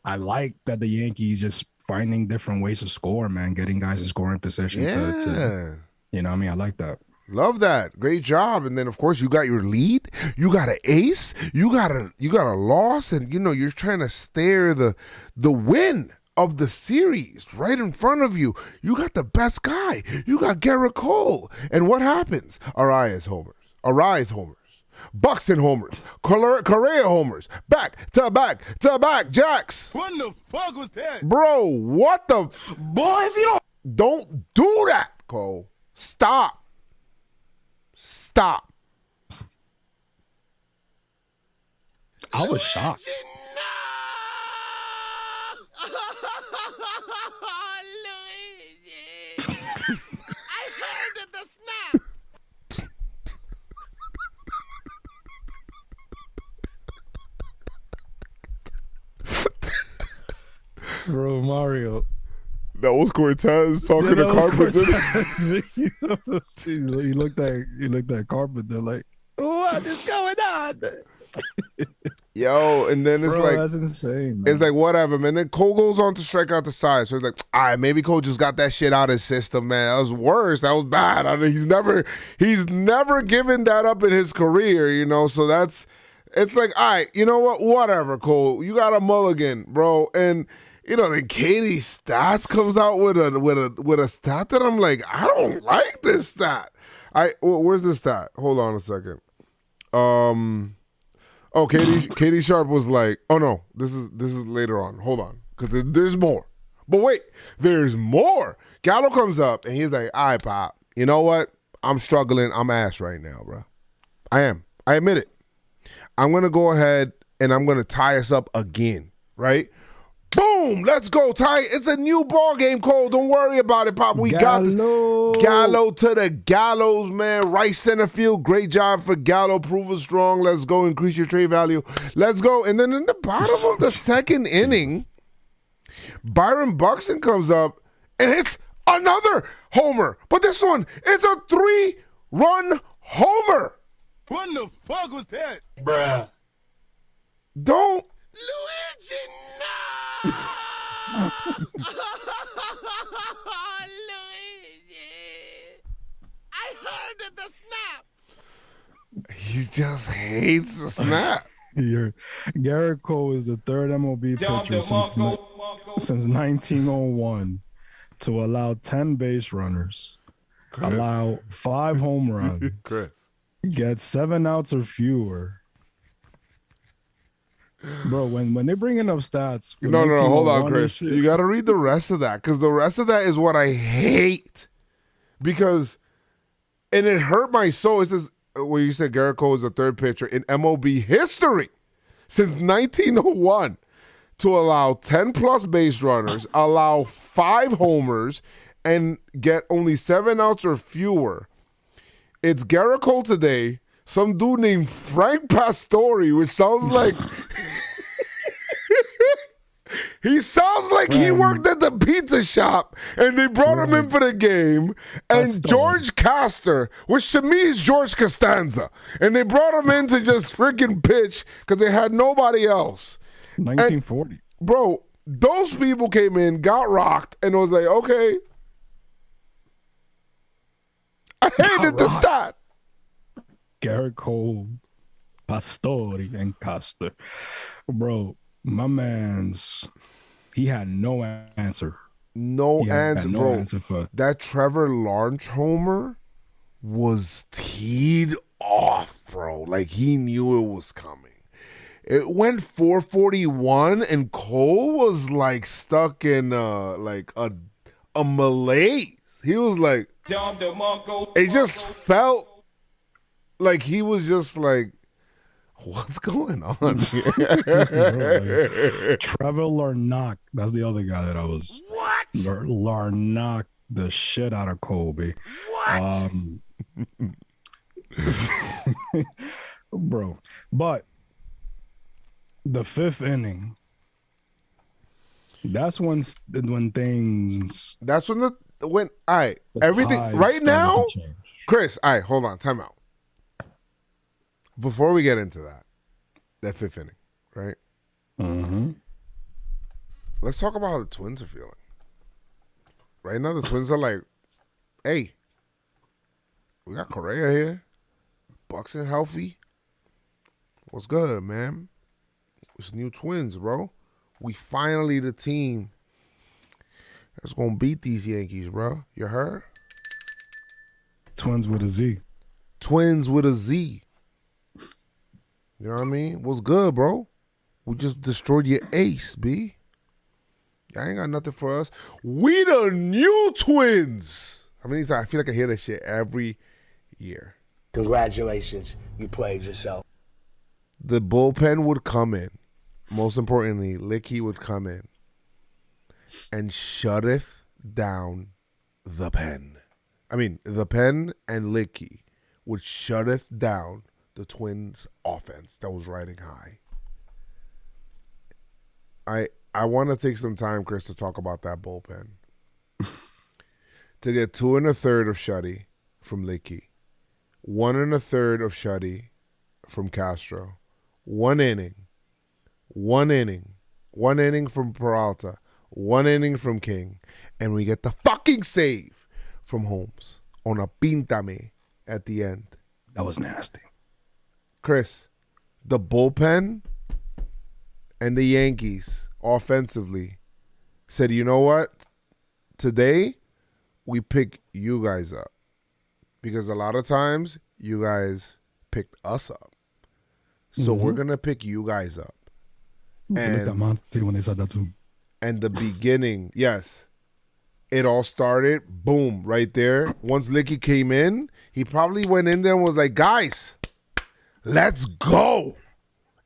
B: I like that the Yankees just finding different ways to score, man, getting guys in scoring position to I like that.
A: Love that. Great job. And then of course you got your lead. You got an ace. You got a loss, and you're trying to stare the win of the series right in front of you. You got the best guy. You got Garrett Cole. And what happens? Arias homers. Buxton homers. Correa homers. Back to back jacks.
C: What the fuck was that?
A: Bro, what the?
C: Boy, if you
A: Don't do that, Cole. Stop.
B: I was shocked.
C: Luigi! I heard the snap!
B: Bro, Mario.
A: That was Cortez talking to Carpenter.
B: He looked at Carpenter like, what is going on?
A: Yo, and then it's
B: Bro,
A: like
B: that's insane, man.
A: it's like whatever, man. Then Cole goes on to strike out the side, so it's like, all right, maybe Cole just got that shit out of his system, man. That was worse. That was bad. I mean, he's never given that up in his career, you know. So it's like, all right, you know what? Whatever, Cole. You got a mulligan, bro. And you know, then Katie Stats comes out with a stat that I'm like, I don't like this stat. Where's the stat? Hold on a second. Oh, Katie Sharp was like, oh no, this is later on. Hold on, because there's more. But wait, there's more. Gallo comes up and he's like, all right, Pop, you know what? I'm struggling. I'm ass right now, bro. I am. I admit it. I'm gonna go ahead and I'm gonna tie us up again, right? Boom! Let's go, Ty. It's a new ball game, Cole. Don't worry about it, Pop. We got this. Gallo to the gallows, man. Right center field. Great job for Gallo. Prove it strong. Let's go. Increase your trade value. Let's go. And then in the bottom of the second inning, Byron Buxton comes up and hits another homer. But this one, it's a 3-run homer.
C: What the fuck was that? Bruh.
A: Don't.
C: Luigi, no! Luigi! I heard the snap!
A: He just hates the snap.
B: Garrett Cole is the third MLB pitcher since 1901 to allow 10 base runners, allow 5 home runs,
A: Chris.
B: get 7 outs or fewer. Bro, when they're bringing up stats,
A: No, hold on,
B: 1901
A: Chris.
B: shit,
A: You got to read the rest of that because the rest of that is what I hate. Because, and it hurt my soul. It says, where you said Garrett Cole is the third pitcher in MLB history since 1901 to allow 10 plus base runners, allow 5 homers, and get only 7 outs or fewer. It's Garrett Cole today, some dude named Frank Pastore, which sounds like he sounds like he worked at the pizza shop and they brought him in for the game. And George Castor, which to me is George Costanza, and they brought him in to just freaking pitch because they had nobody else.
B: 1940.
A: And, bro, those people came in, got rocked, and was like, okay. I hated the stat.
B: Garrett Cole, Pastore, and Costa. Bro, my man's, he had no answer.
A: No answer,
B: no
A: bro.
B: Answer for
A: that Trevor Lawrence homer was teed off, bro. Like he knew it was coming. It went 441, and Cole was like stuck in like a malaise. He was like, it just felt like he was just like, what's going on here?
B: Trevor Larnach. That's the other guy that I was.
C: What?
B: Larnach the shit out of Kobe.
C: What?
B: Bro. But the 5th inning, that's when things.
A: That's when all right,
B: the
A: everything
B: tides
A: right
B: started
A: now,
B: to change.
A: Chris. All right, hold on, time out. Before we get into that 5th inning, right?
B: Mm-hmm.
A: Let's talk about how the Twins are feeling. Right now, the Twins are like, hey, we got Correa here. Buxton healthy. What's good, man? It's new Twins, bro. We finally the team that's going to beat these Yankees, bro. You heard?
B: Twins with a Z.
A: Twins with a Z. You know what I mean? What's good, bro? We just destroyed your ace, B. Y'all ain't got nothing for us. We the new Twins. How many times? I feel like I hear that shit every year.
E: Congratulations, you played yourself.
A: The bullpen would come in. Most importantly, Licky would come in and shutteth down the pen. I mean, the pen and Licky would shutteth down the Twins' offense that was riding high. I want to take some time, Chris, to talk about that bullpen. To get 2 1/3 of Shuddy from Licky, 1 1/3 of Shuddy from Castro, 1 inning, 1 inning. 1 inning from Peralta. 1 inning from King. And we get the fucking save from Holmes on a pintame at the end.
B: That was nasty.
A: Chris, the bullpen and the Yankees offensively said, you know what? Today, we pick you guys up. Because a lot of times, you guys picked us up. So we're going to pick you guys up.
B: And looked at Monty when they said that too.
A: And the beginning, yes. It all started, boom, right there. Once Licky came in, he probably went in there and was like, guys, let's go.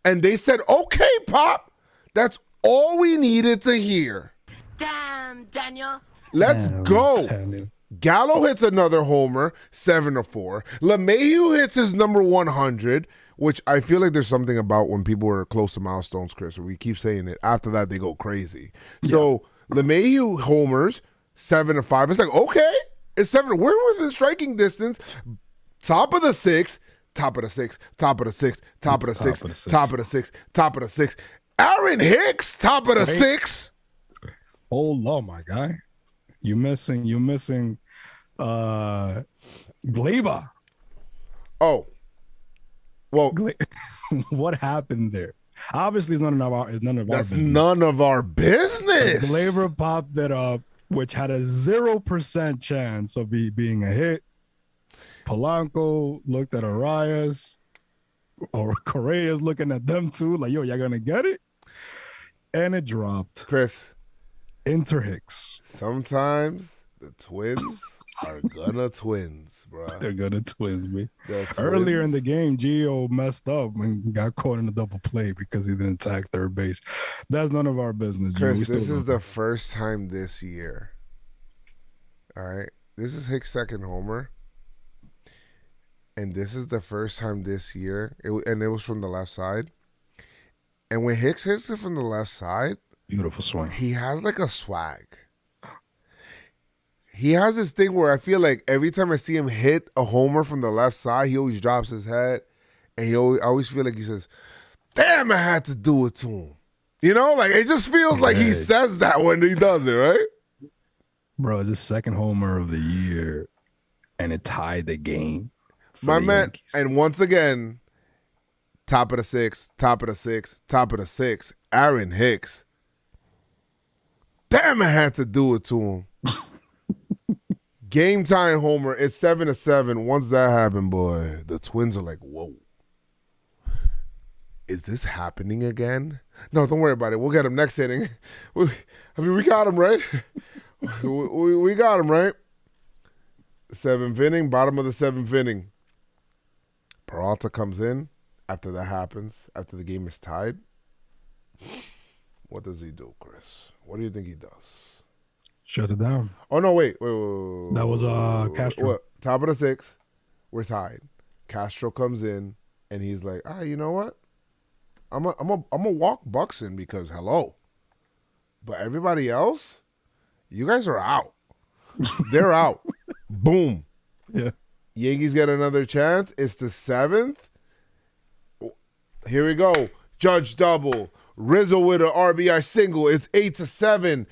A: And they said, okay, Pop. That's all we needed to hear.
C: Damn, Daniel.
A: Let's go.
B: Daniel.
A: Gallo hits another homer, 7-4. LeMahieu hits his number 100, which I feel like there's something about when people are close to milestones, Chris, we keep saying it. After that, they go crazy. So LeMahieu homers, 7-5. It's like, okay, it's 7. We're within striking distance. Top of the 6, top of the 6, top of the 6, top of the 6, top of the 6, top of the 6. Aaron Hicks, top of the 6.
B: Hold on, my guy. You're missing Gleyber.
A: Oh. Well,
B: what happened there? Obviously, it's none of our
A: that's
B: business.
A: none of our business.
B: Gleyber popped that up, which had a 0% chance of being a hit. Polanco looked at Arias, or Correa's looking at them too, like, yo, y'all gonna get it? And it dropped.
A: Chris.
B: Enter Hicks.
A: Sometimes the Twins are gonna twins, bro.
B: They're gonna twins me.
A: They're
B: Earlier in
A: twins.
B: the game, Gio messed up and got caught in a double play because he didn't tag third base. That's none of our business. Gio.
A: Chris, this is the first time this year. All right. This is Hicks' second homer. And this is the first time this year. And it was from the left side. And when Hicks hits it from the left side,
B: beautiful swing.
A: he has like a swag. He has this thing where I feel like every time I see him hit a homer from the left side, he always drops his head. And I always feel like he says, damn, I had to do it to him. You know, like it just feels like he says that when he does it, right?
B: Bro, it's his second homer of the year, and it tied the game.
A: My man,
B: Yankees.
A: and once again, top of the 6, top of the 6, top of the 6, Aaron Hicks. Damn, I had to do it to him. Game time homer. It's 7-7. Once that happened, boy, the Twins are like, whoa. Is this happening again? No, don't worry about it. We'll get him next inning. We got him, right? we got him, right? 7th inning, bottom of the 7th inning. Peralta comes in after that happens, after the game is tied. What does he do, Chris? What do you think he does?
B: Shut it down.
A: Oh, no, wait.
B: That was Castro.
A: What? Top of the 6, we're tied. Castro comes in, and he's like, you know what? I'm a walk Buxton because, hello. But everybody else, you guys are out. They're out. Boom.
B: Yeah.
A: Yankees get another chance. It's the 7th. Here we go. Judge double. Rizzo with an RBI single. It's 8-7.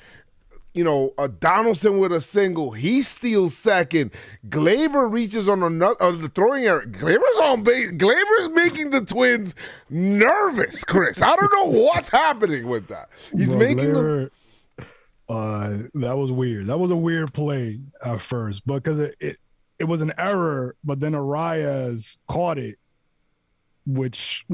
A: You know, Donaldson with a single. He steals second. Gleyber reaches on the throwing area. Glaber's on base. Glaber's making the Twins nervous, Chris. I don't know what's happening with that. He's making them.
B: That was weird. That was a weird play at first, because it was an error, but then Arias caught it, which,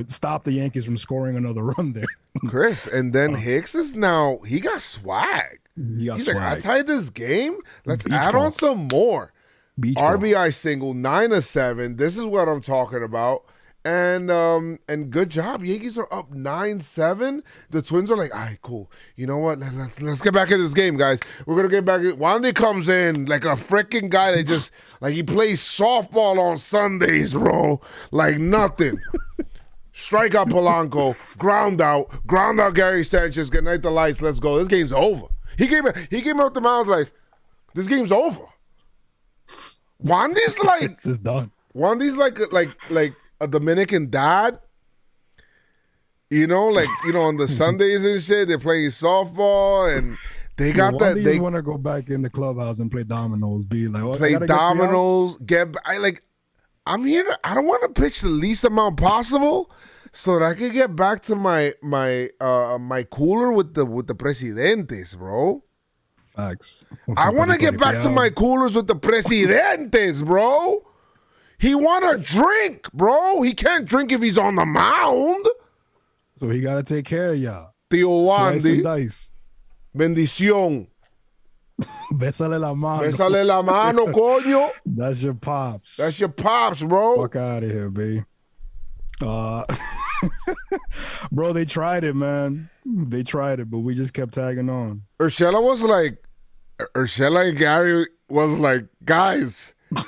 B: stopped the Yankees from scoring anonother run there.
A: Chris, and then Hicks is now, he got swag. He's like, I tied this game. Let's add on some more. RBI single, 9-7. This is what I'm talking about. And good job. Yankees are up 9-7. The Twins are like, all right, cool. You know what? Let's get back in this game, guys. We're gonna get back. Wandy comes in like a freaking guy that just like he plays softball on Sundays, bro. Like nothing. Strike out Polanco, ground out Gary Sanchez. Good night, the lights. Let's go. This game's over. He came up the mound like, this game's over. Wandy's like,
B: this is done.
A: Wandy's like a Dominican dad On the Sundays and shit, they're playing softball and they got that. They
B: want to go back in the clubhouse and play dominoes. Be like,
A: play dominoes. I'm here. I don't want to pitch the least amount possible, so that I can get back to my cooler with the presidentes, bro.
B: Facts.
A: I want to get back to my coolers with the presidentes, bro. He want to drink, bro. He can't drink if he's on the mound.
B: So he got to take care of y'all.
A: Tío Wandy.
B: Dice.
A: Bendición.
B: Bésale la mano.
A: Bésale la mano, coño.
B: That's your pops.
A: That's your pops, bro.
B: Fuck out of here, baby. Bro, they tried it, man. They tried it, but we just kept tagging on.
A: Urshela and Gary was like, guys. All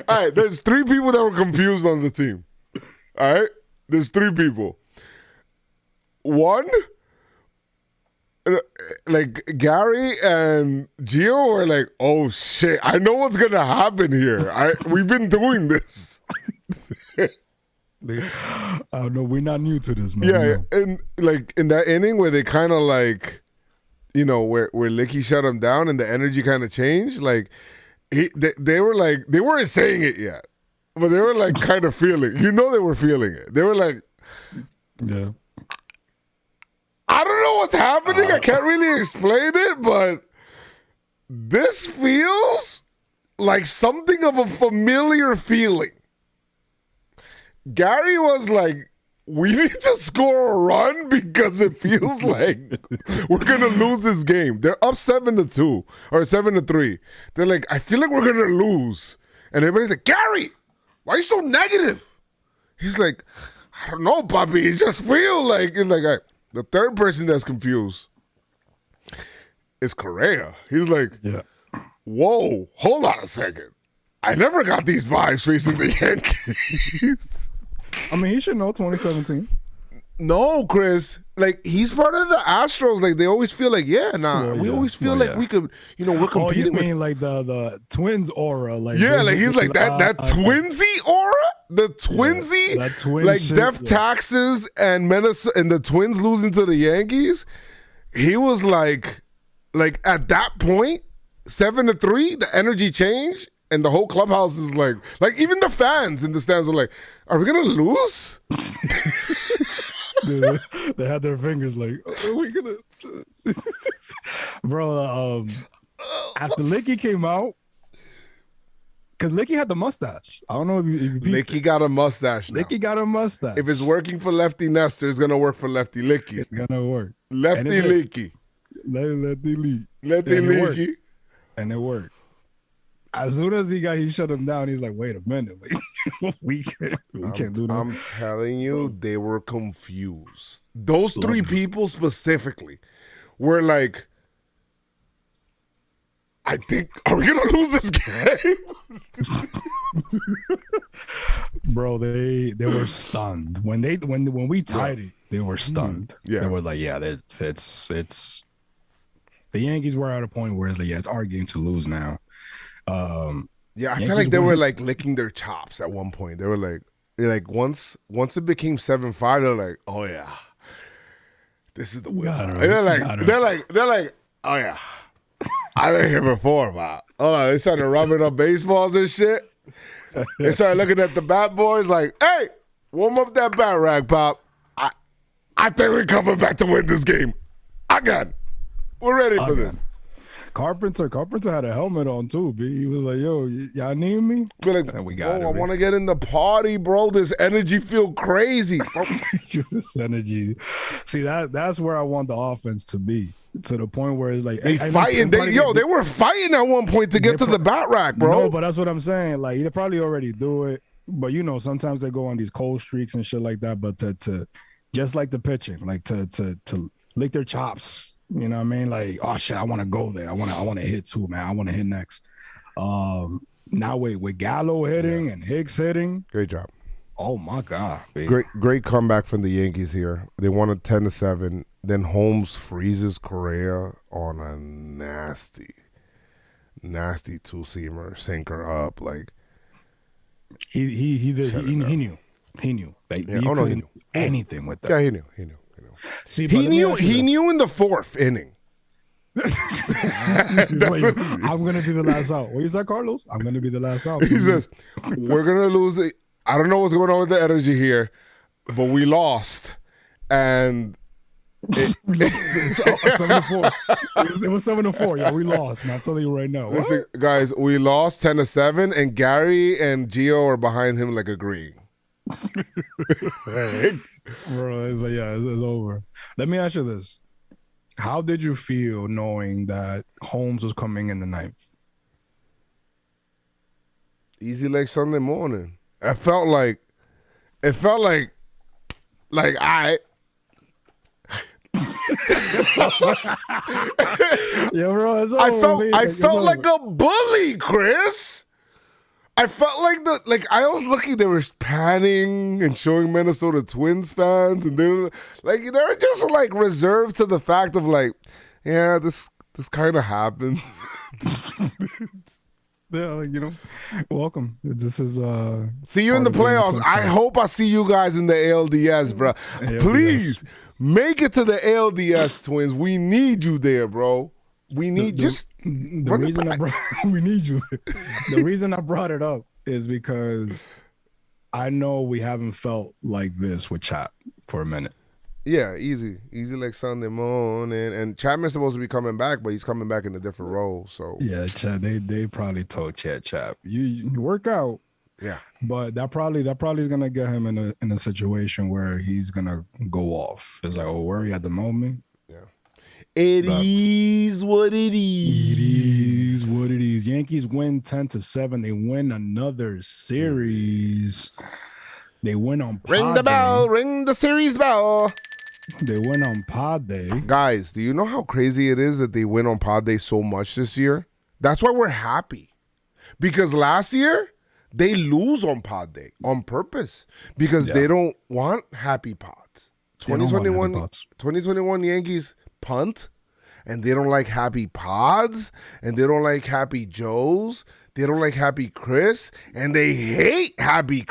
A: right, there's 3 people that were confused on the team. All right? There's 3 people. One, like Gary and Gio were like, oh shit, I know what's gonna happen here. We've been doing this.
B: No, we're not new to this, man.
A: Yeah,
B: no.
A: and like in that inning where they kind of like, where Licky shut him down and the energy kind of changed, like they were like, they weren't saying it yet, but they were like kind of feeling. They were feeling it. They were like,
B: yeah.
A: I don't know what's happening. I can't really explain it, but this feels like something of a familiar feeling. Gary was like, we need to score a run because it feels like we're going to lose this game. They're up 7-2 or 7-3. They're like, I feel like we're going to lose. And everybody's like, Gary, why are you so negative? He's like, I don't know, Bobby. It just feels like, it's like, the third person that's confused is Correa. He's like,
B: yeah.
A: Whoa, hold on a second. I never got these vibes facing the Yankees.
B: I mean, he should know 2017.
A: No, Chris. Like, he's part of the Astros. Like, they always feel like, we always feel like we could, we're competing.
B: Oh, you mean like the Twins aura? Like,
A: yeah, like he's like that Twinsy aura? The Twinsy?
B: That twin
A: like
B: shit,
A: Death Taxes and Minnesota and the Twins losing to the Yankees. He was like at that point, 7-3, the energy changed. And the whole clubhouse is like even the fans in the stands are like, are we gonna lose?
B: Dude, they had their fingers like, are we gonna? Bro, after Licky came out, because Licky had the mustache. I don't know if you
A: Licky got a mustache now.
B: Licky got a mustache.
A: If it's working for Lefty Nestor, it's gonna work for Lefty Licky.
B: It's gonna work.
A: Lefty Licky.
B: Lefty Licky.
A: Lefty Licky.
B: And it worked. As soon as he shut him down, he's like, wait a minute. we can't do that.
A: I'm telling you, they were confused. Those 3 people specifically were like, I think, are we going to lose this game?
B: Bro, they were stunned. When we tied it, they were stunned.
A: Yeah.
B: They were like, yeah, it's the Yankees were at a point where it's like, yeah, it's our game to lose now.
A: Yeah, I feel like they were like licking their chops at one point. They were like once it became 7-5, they're like, oh yeah, this is the win. They're like, oh yeah, I've been here before, man. Hold on, they started rubbing up baseballs and shit. They started looking at the bat boys like, hey, warm up that bat rag, Pop. I think we're coming back to win this game. Again, we're ready for this.
B: Carpenter had a helmet on too, B. He was like, yo, y'all need me?
A: Like,
B: we got it,
A: I want to get in the party, bro. This energy feel crazy.
B: This energy. See, that's where I want the offense to be. To the point where it's like
A: they fighting. They were fighting at one point to get to the bat rack, bro.
B: No, but that's what I'm saying. Like, they probably already do it. But sometimes they go on these cold streaks and shit like that. But to just like the pitching, like to lick their chops. You know what I mean? Like, oh shit, I want to go there. I want to hit too, man. I want to hit next. Now with Gallo hitting and Hicks hitting.
A: Great job.
B: Oh my God. Baby.
A: Great comeback from the Yankees here. They won it 10-7. Then Holmes freezes Correa on a nasty two-seamer, sinker up. Like
B: he knew. He knew. Like,
A: Yeah.
B: you
A: Oh no, he
B: couldn't
A: knew
B: do anything with that.
A: Yeah, he knew.
B: See, but
A: He
B: let me
A: knew.
B: ask you
A: He
B: this.
A: knew in the 4th inning.
B: He's like, I'm gonna be the last out. What you said, Carlos? I'm gonna be the last out.
A: He says, "We're gonna lose it. I don't know what's going on with the energy here, but we lost, and
B: We lost. It's 7-4. It was 7-4. Yeah, we lost. Man, I'm telling you right now. What?
A: listen, guys, we lost 10-7, and Gary and Gio are behind him like agreeing." Right?
B: Bro, it's like, yeah, it's over. Let me ask you this. How did you feel knowing that Holmes was coming in the 9th?
A: Easy like Sunday morning. It felt like I.
B: Yeah, bro, it's over.
A: I felt like a bully, Chris. I felt like I was looking. They were panning and showing Minnesota Twins fans, and they were just like reserved to the fact of like, yeah, this kind of happens.
B: Yeah, like, welcome. This is
A: See you in the playoffs. I hope I see you guys in the ALDS, bro.
B: ALDS.
A: Please make it to the ALDS, Twins. We need you there, bro. We need
B: the reason we need you. The reason I brought it up is because I know we haven't felt like this with Chap for a minute.
A: Yeah, easy like Sunday morning. And Chapman's supposed to be coming back, but he's coming back in a different role. So
B: yeah, Chap, they probably told Chap, you work out.
A: yeah,
B: But that probably is gonna get him in a situation where he's gonna go off. It's like, oh, worry at the moment.
A: yeah. It is what it is.
B: It is what it is. Yankees win 10-7. They win another series. They win on Pod
A: Ring the bell.
B: Day.
A: Ring the series bell.
B: They win on Pod Day.
A: Guys, do you know how crazy it is that they win on Pod Day so much this year? That's why we're happy. Because last year, they lose on Pod Day on purpose because they don't want happy pods. 2021 Yankees punt, and they don't like happy pods, and they don't like happy Joes, they don't like happy Chris, and they hate happy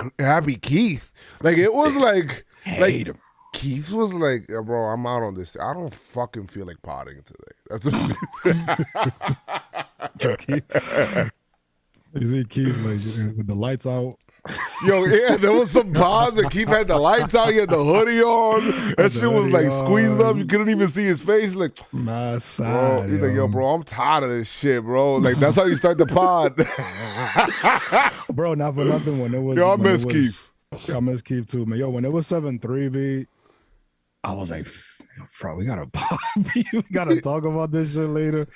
A: Keith. Like it was like
B: Hate him.
A: Keith was like, bro, I'm out on this. I don't fucking feel like potting today. That's what he said.
B: You see Keith like with the lights out.
A: Yo, yeah, there was some pods and Keith had the lights out. He had the hoodie on. That shit was like squeezed up. You couldn't even see his face. Like,
B: My
A: bro,
B: side.
A: he's like, yo, bro, I'm tired of this shit, bro. Like, that's how you start the pod.
B: Bro, not for nothing. When it was,
A: Yo, I miss Keith.
B: I miss Keith too, man. Yo, when it was 7-3, B, I was like, bro, we gotta pop. We gotta talk about this shit later.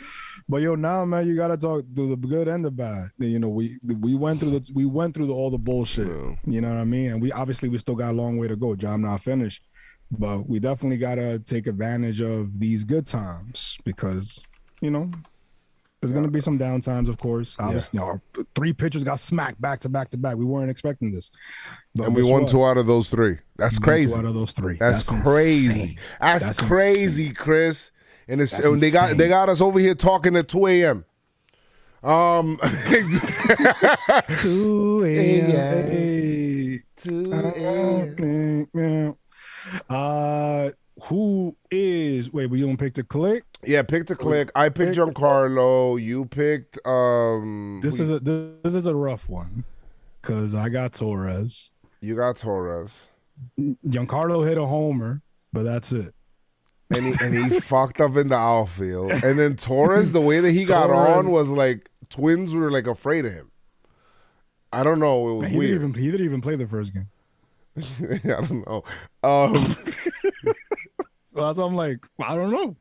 B: But yo, now, man, you gotta talk through the good and the bad. You know, we went through all the bullshit.
A: Yeah.
B: You know what I mean? And we still got a long way to go. Job not finished, but we definitely gotta take advantage of these good times because there's gonna be some down times, of course. Obviously, our 3 pitchers got smacked back to back to back. We weren't expecting this, but
A: And we won 2 out of those 3. That's crazy.
B: 2 out of those 3.
A: That's crazy.
B: insane.
A: That's crazy,
B: insane.
A: Chris. And it's
B: That's
A: and they
B: insane.
A: got us over here talking at 2 a.m.
B: 2 a.m.
A: 2 a.m.
B: Who is? Wait, we don't pick the click.
A: Yeah, pick the click. I picked Giancarlo. You picked
B: This is a rough one because I got Torres.
A: You got Torres.
B: Giancarlo hit a homer, but that's it.
A: And he fucked up in the outfield. And then Torres, the way that he got on was like Twins were like afraid of him. I don't know. It was
B: He
A: weird.
B: didn't even play the first game.
A: I don't know.
B: So that's why I'm like, I don't know.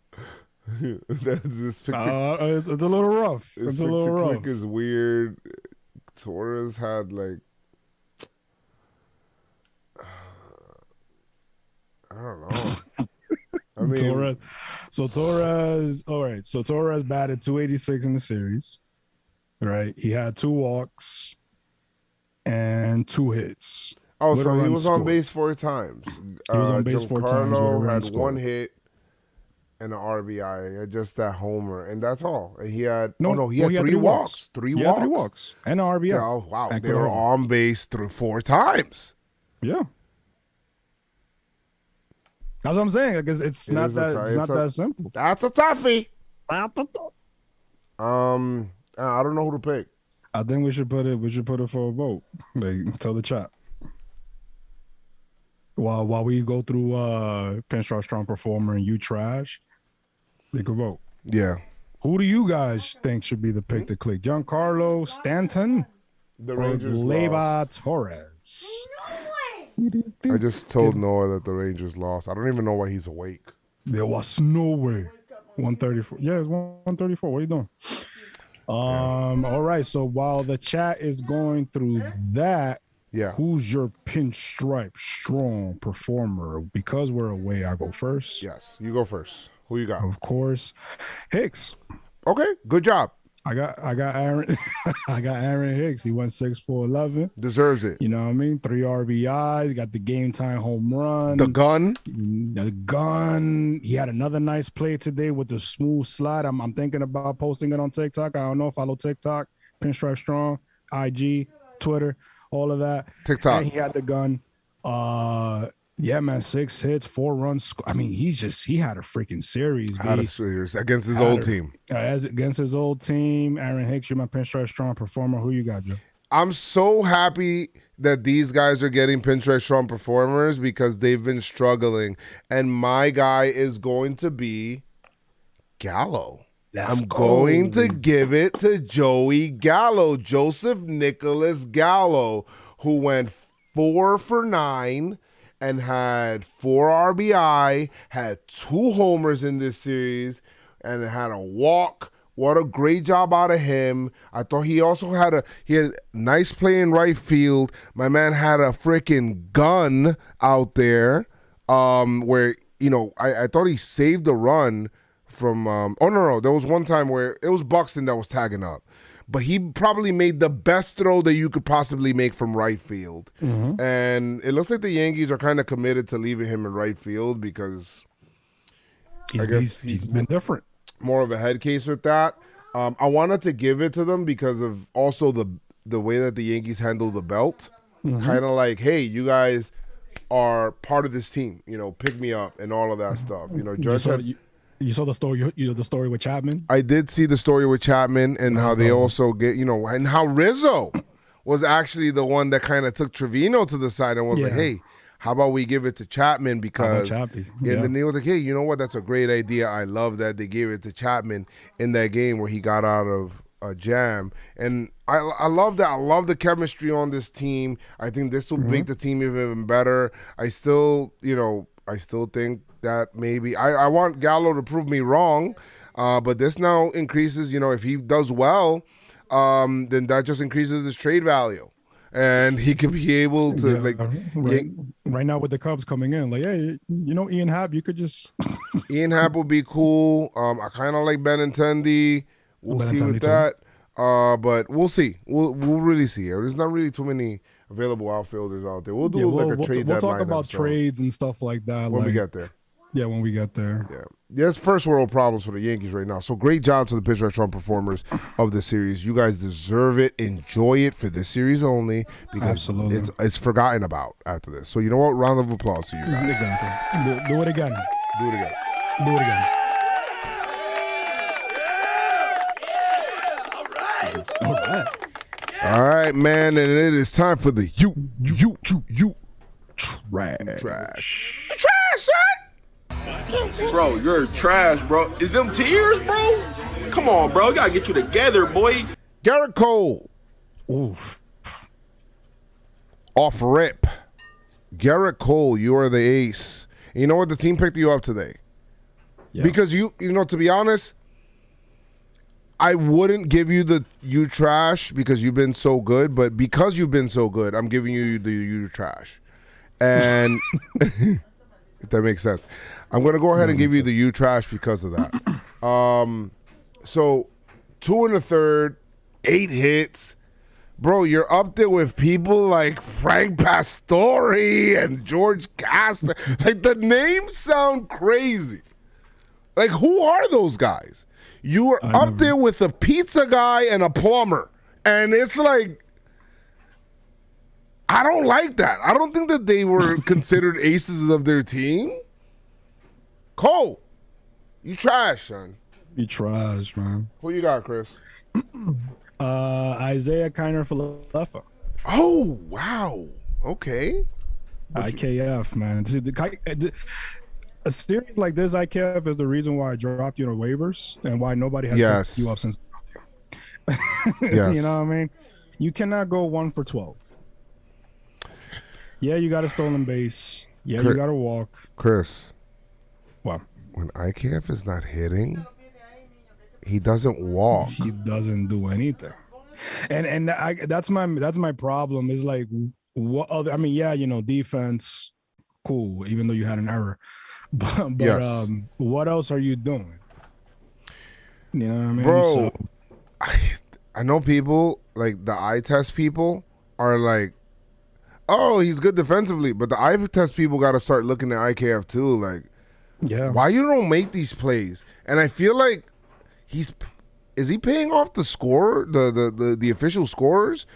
A: This picture,
B: It's a little rough. It's a little rough.
A: click is weird. Torres had like, I don't know. I mean,
B: Torres. All right. So Torres batted 286 in the series. Right. He had 2 walks and 2 hits.
A: oh,
B: With a
A: so he
B: run
A: was on
B: scored.
A: base 4 times.
B: He was on base 4 times with a
A: Giancarlo
B: run
A: had
B: scored.
A: 1 hit and an RBI, just that homer, and that's all. And he had he
B: well,
A: had 3 walks. 3
B: He
A: walks.
B: had 3 walks and an RBI.
A: Yeah, oh, wow,
B: Back
A: they
B: with
A: were
B: a home.
A: on base through 4 times.
B: Yeah. That's what I'm saying. Like it's not that simple.
A: That's a toughie. I don't know who to pick.
B: I think we should put it for a vote. Like, tell the chat. While we go through Pinstripe Strong Performer and you trash, they could vote.
A: Yeah.
B: Who do you guys think should be the pick to click? Giancarlo Stanton
A: The
B: or
A: Rangers
B: Leyva
A: lost.
B: Torres?
A: I just told Noah that the Rangers lost. I don't even know why he's awake.
B: There was no way. 134. Yeah, it's 134. What are you doing? All right. So while the chat is going through that,
A: Yeah.
B: who's your Pinstripe Strong Performer? Because we're away, I go first.
A: Yes. You go first. Who you got?
B: Of course, Hicks.
A: Okay. Good job.
B: I got Aaron. I got Aaron Hicks. He went 6 for 11.
A: Deserves it.
B: You know what I mean? 3 RBIs. Got the game time home run.
A: The gun.
B: The gun. He had another nice play today with the smooth slide. I'm thinking about posting it on TikTok. I don't know. Follow TikTok, Pinstripe Strong, IG, Twitter, all of that.
A: TikTok.
B: And he had the gun. Yeah, man, 6 hits, 4 runs. I mean, he had a freaking series.
A: Had a series against his old team.
B: Against his old team. Aaron Hicks, you're my Pinstripe Strong Performer. Who you got, Joe?
A: I'm so happy that these guys are getting Pinstripe Strong Performers because they've been struggling. And my guy is going to be Gallo. I'm going to give it to Joey Gallo, Joseph Nicholas Gallo, who went 4 for 9 and had 4 RBI, had 2 homers in this series, and had a walk. What a great job out of him. I thought he also had a nice play in right field. My man had a freaking gun out there where, you know, I thought he saved the run from no. There was one time where it was Buxton that was tagging up. But he probably made the best throw that you could possibly make from right field. Mm-hmm. And it looks like the Yankees are kind of committed to leaving him in right field because
B: he's been different.
A: More of a head case with that. I wanted to give it to them because of also the way that the Yankees handle the belt. Mm-hmm. Kind of like, hey, you guys are part of this team. You know, pick me up and all of that stuff. You know,
B: You saw the story. The story with Chapman.
A: I did see the story with Chapman and how they also get, you know, and how Rizzo was actually the one that kind of took Trevino to the side and was like, "Hey, how about we give it to Chapman?" Because and then he was like, "Hey, you know what? That's a great idea. I love that they gave it to Chapman in that game where he got out of a jam." And I love that. I love the chemistry on this team. I think this will make the team even better. I still think that maybe I want Gallo to prove me wrong, but this now increases, you know, if he does well, then that just increases his trade value, and he could be able to
B: right now with the Cubs coming in, like, hey, you know, Ian Happ, you could just
A: Ian Happ would be cool. I kind of like Benintendi. We'll see with that, but we'll see. We'll really see. There's not really too many available outfielders out there. We'll do like a trade deadline.
B: We'll talk about trades and stuff like that
A: when we get there.
B: Yeah, when we get there.
A: Yeah. There's first world problems for the Yankees right now. So great job to the Pinstripe Strong Performers of this series. You guys deserve it. Enjoy it for this series only because it's forgotten about after this. So you know what? Round of applause to you guys.
B: Exactly. Do it again.
A: Do it again.
B: Do it again. All right.
A: All right, man, and it is time for the you trash, son.
F: Bro, you're trash, bro. Is them tears, bro? Come on, bro. You gotta get you together, boy.
A: Garrett Cole.
B: Oof.
A: Off rip. Garrett Cole, you are the ace. And you know what? The team picked you up today. Yeah. Because you know, to be honest, I wouldn't give you the you trash because you've been so good, but because you've been so good, I'm giving you the you trash. And if that makes sense. I'm going to go ahead and give you the you trash because of that. So 2 1/3, 8 hits. Bro, you're up there with people like Frank Pastore and George Casta. Like, the names sound crazy. Like, who are those guys? You were up there with a pizza guy and a plumber. And it's like, I don't like that. I don't think that they were considered aces of their team. Cole, you trash, son.
B: You trash, man.
A: Who you got, Chris?
B: Isaiah Kiner Falefa.
A: Oh, wow. Okay.
B: IKF, man. See, a series like this, IKF, is the reason why I dropped you on waivers and why nobody has picked you up since.
A: Yes.
B: You know what I mean? You cannot go 1 for 12. Yeah, you got a stolen base. Yeah, you got to walk.
A: Chris.
B: Wow.
A: When IKF is not hitting, he doesn't walk.
B: He doesn't do anything. And that's my problem is like, what other, I mean, yeah, you know, defense, cool, even though you had an error. But
A: yes.
B: What else are you doing? You know what I mean?
A: Bro,
B: So,
A: I know people, like the eye test people, are like, oh, he's good defensively. But the eye test people got to start looking at IKF too. Like,
B: yeah,
A: why you don't make these plays? And I feel like is he paying off the scorer, the official scorers?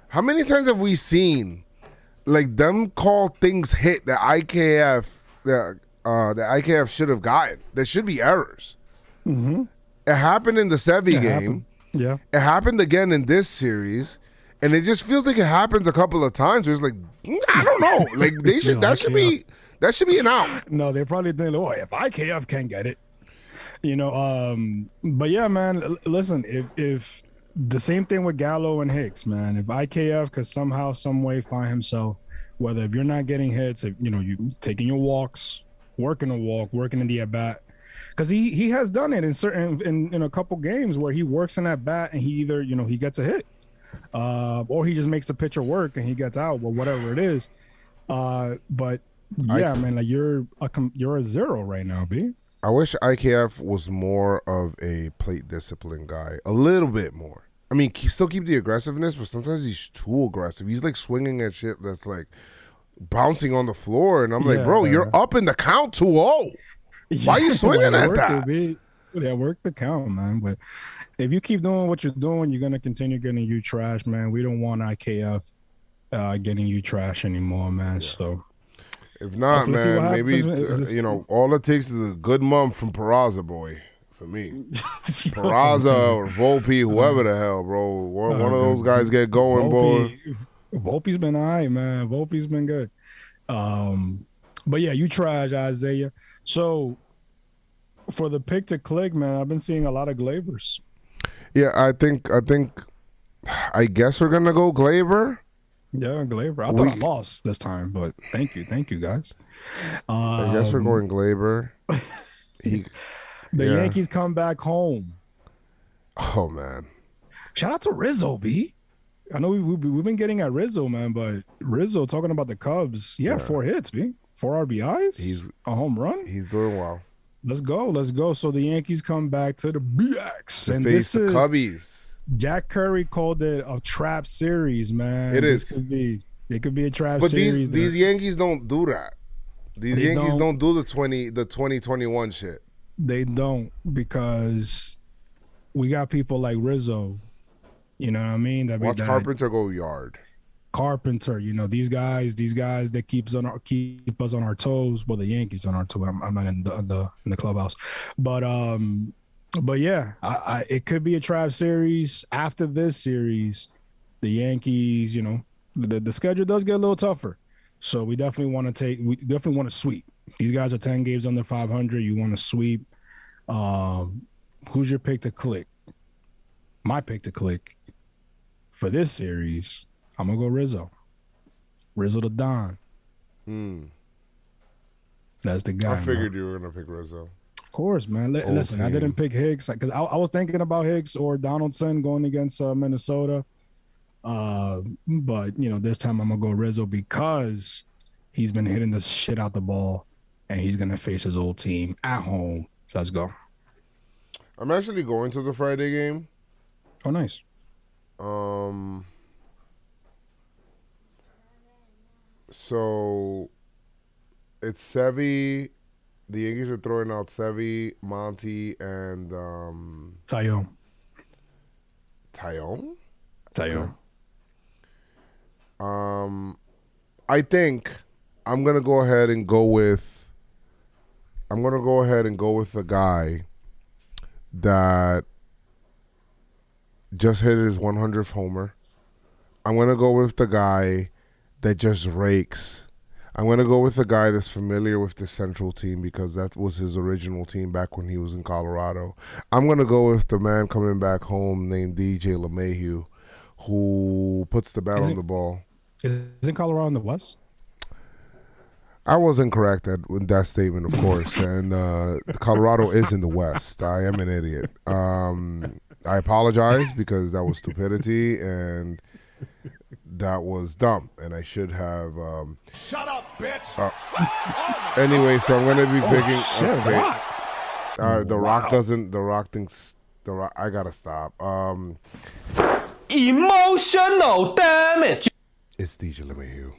A: How many times have we seen like them call things hit that IKF should have gotten? There should be errors.
B: Mm-hmm.
A: It happened in the Sevy game.
B: Happened. Yeah,
A: it happened again in this series, and it just feels like it happens a couple of times. Where it's like, I don't know, like they should that should be an out.
B: No, they probably think, oh, if IKF can get it, you know. But yeah, man, listen, if the same thing with Gallo and Hicks, man, if IKF could somehow, some way find himself, whether if you're not getting hits, if you know you taking your walks, working in the at bat. Because he has done it in a couple games where he works in that bat and he either, you know, he gets a hit, or he just makes the pitcher work and he gets out, or whatever it is. But yeah, man, like you're a zero right now, B.
A: I wish IKF was more of a plate discipline guy, a little bit more. I mean, still keep the aggressiveness, but sometimes he's too aggressive. He's like swinging at shit that's like bouncing on the floor, and I'm like, bro, you're up in the count 2-0. Why are you swinging at that?
B: Yeah, work the count, man. But if you keep doing what you're doing, you're gonna continue getting you trash, man. We don't want IKF getting you trash anymore, man. Yeah. So
A: if not, man, maybe you know, all it takes is a good month from Peraza, boy. For me, Peraza or Volpe, whoever the hell, bro. One of those guys get going, boy.
B: Volpe's been all right, man. Volpe's been good. But yeah, you trash, Isaiah. So for the pick to click, man, I've been seeing a lot of Glavers.
A: Yeah, I guess we're gonna go Glaber.
B: Yeah, Glaber. I thought I lost this time, but thank you guys.
A: I guess we're going Glaber.
B: The Yankees come back home.
A: Oh man!
B: Shout out to Rizzo, B. I know we've been getting at Rizzo, man, but Rizzo talking about the Cubs. Yeah, 4 hits, B. 4 RBIs.
A: He's
B: a home run.
A: He's doing well.
B: Let's go. So the Yankees come back to the BX
A: and face the Cubbies.
B: Jack Curry called it a trap series, man.
A: It is.
B: It could be a trap
A: But
B: series.
A: these Yankees don't do that. These Yankees don't do the 2021 shit.
B: They don't, because we got people like Rizzo. You know what I mean?
A: Watch Carpenter go yard.
B: Carpenter, you know, these guys that keep us on our toes. Well, the Yankees on our toes. I'm not in the clubhouse, but yeah, it could be a trap series. After this series, the Yankees, you know, the schedule does get a little tougher, so we definitely want to sweep. These guys are 10 games under 500. You want to sweep. Who's your pick to click? My pick to click for this series, I'm going to go Rizzo. Rizzo the Don. That's the guy.
A: I figured you were going to pick Rizzo.
B: Of course, man. Listen, I didn't pick Hicks because I was thinking about Hicks or Donaldson going against Minnesota. But, you know, this time I'm going to go Rizzo because he's been hitting the shit out the ball and he's going to face his old team at home. So let's go.
A: I'm actually going to the Friday game.
B: Oh, nice.
A: So it's Sevy. The Yankees are throwing out Sevy, Monty, and
B: Tyone.
A: Tyone?
B: Tyone.
A: I think I'm gonna go ahead and go with the guy that just hit his 100th homer. I'm gonna go with the guy that just rakes. I'm gonna go with the guy that's familiar with the Central team because that was his original team back when he was in Colorado. I'm gonna go with the man coming back home named DJ LeMahieu, who puts the bat on the ball.
B: Isn't Colorado in the West?
A: I was incorrect with that statement, of course, and Colorado is in the West. I am an idiot. I apologize because that was stupidity and that was dumb, and I should have.
F: Shut up, bitch.
A: Anyway, so I'm going to be picking.
B: Shit,
A: The Rock doesn't. The Rock thinks. The Rock. I gotta stop.
G: Emotional damage.
A: It's DJ LeMahieu.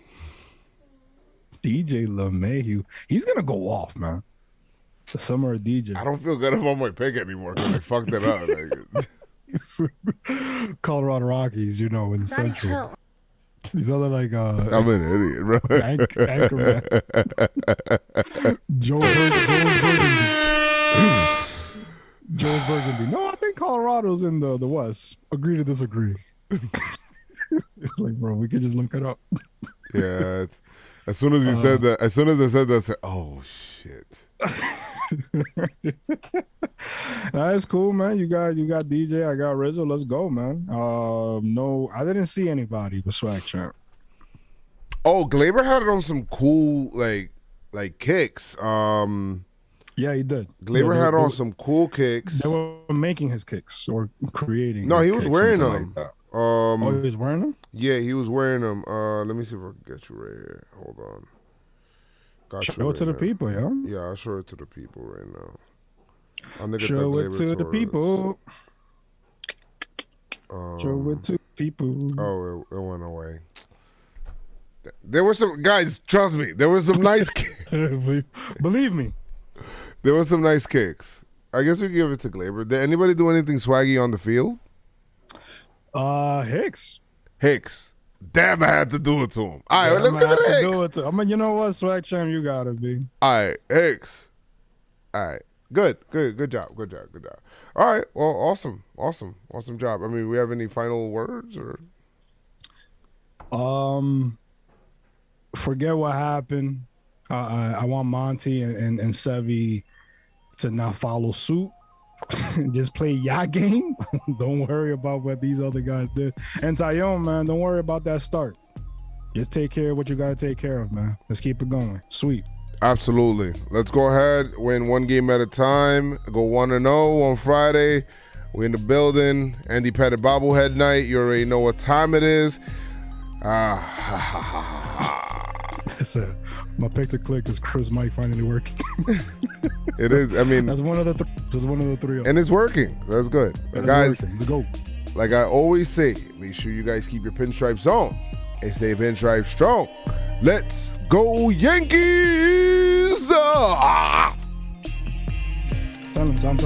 B: DJ LeMahieu. He's gonna go off, man. The summer of DJ.
A: I don't feel good about my pick anymore because I fucked it up.
B: Colorado Rockies, in Central. These other
A: I'm an idiot, bro.
B: Anchorman. Joe's Burgundy. No, I think Colorado's in the West. Agree to disagree. It's like, bro, we could just look it up.
A: Yeah. As soon as you said that, I said, oh shit.
B: That's cool, man. You got DJ, I got Rizzo. Let's go, man. No, I didn't see anybody with Swag Champ.
A: Oh, Glaber had it on some cool like kicks.
B: Yeah, he did.
A: Glaber had on some cool kicks.
B: They were making his kicks or creating.
A: No, he was wearing them.
B: Like oh, he was wearing them?
A: Yeah, he was wearing them. Let me see if I can get you right here. Hold on.
B: Show it to the people, yo.
A: Yeah, I'll show it to the people right now.
B: Show it to the people. Show it to the people.
A: Oh, it went away. There were some guys. Trust me, there were some nice kicks.
B: Believe me,
A: there were some nice kicks. I guess we give it to Glaber. Did anybody do anything swaggy on the field?
B: Hicks.
A: Damn, I had to do it to him. All right, let's give it to Hicks.
B: You know what, Swag Champ, you gotta be.
A: All right, Hicks. All right, good job. All right, well, awesome job. I mean, we have any final words or?
B: Forget what happened. I want Monty and Sevy to not follow suit. Just play your game. Don't worry about what these other guys did. And Tyone, man, don't worry about that start. Just take care of what you got to take care of, man. Let's keep it going. Sweet.
A: Absolutely. Let's go ahead, win one game at a time. Go 1-0 on Friday. We're in the building. Andy Pettit bobblehead night. You already know what time it is.
B: My pick to click is Chris Mike finally working.
A: It is. I mean,
B: that's one of the three.
A: And it's working. That's good. Guys,
B: let's go.
A: Like I always say, make sure you guys keep your pinstripes on and stay pinstripe strong. Let's go Yankees!
B: Tell him, son.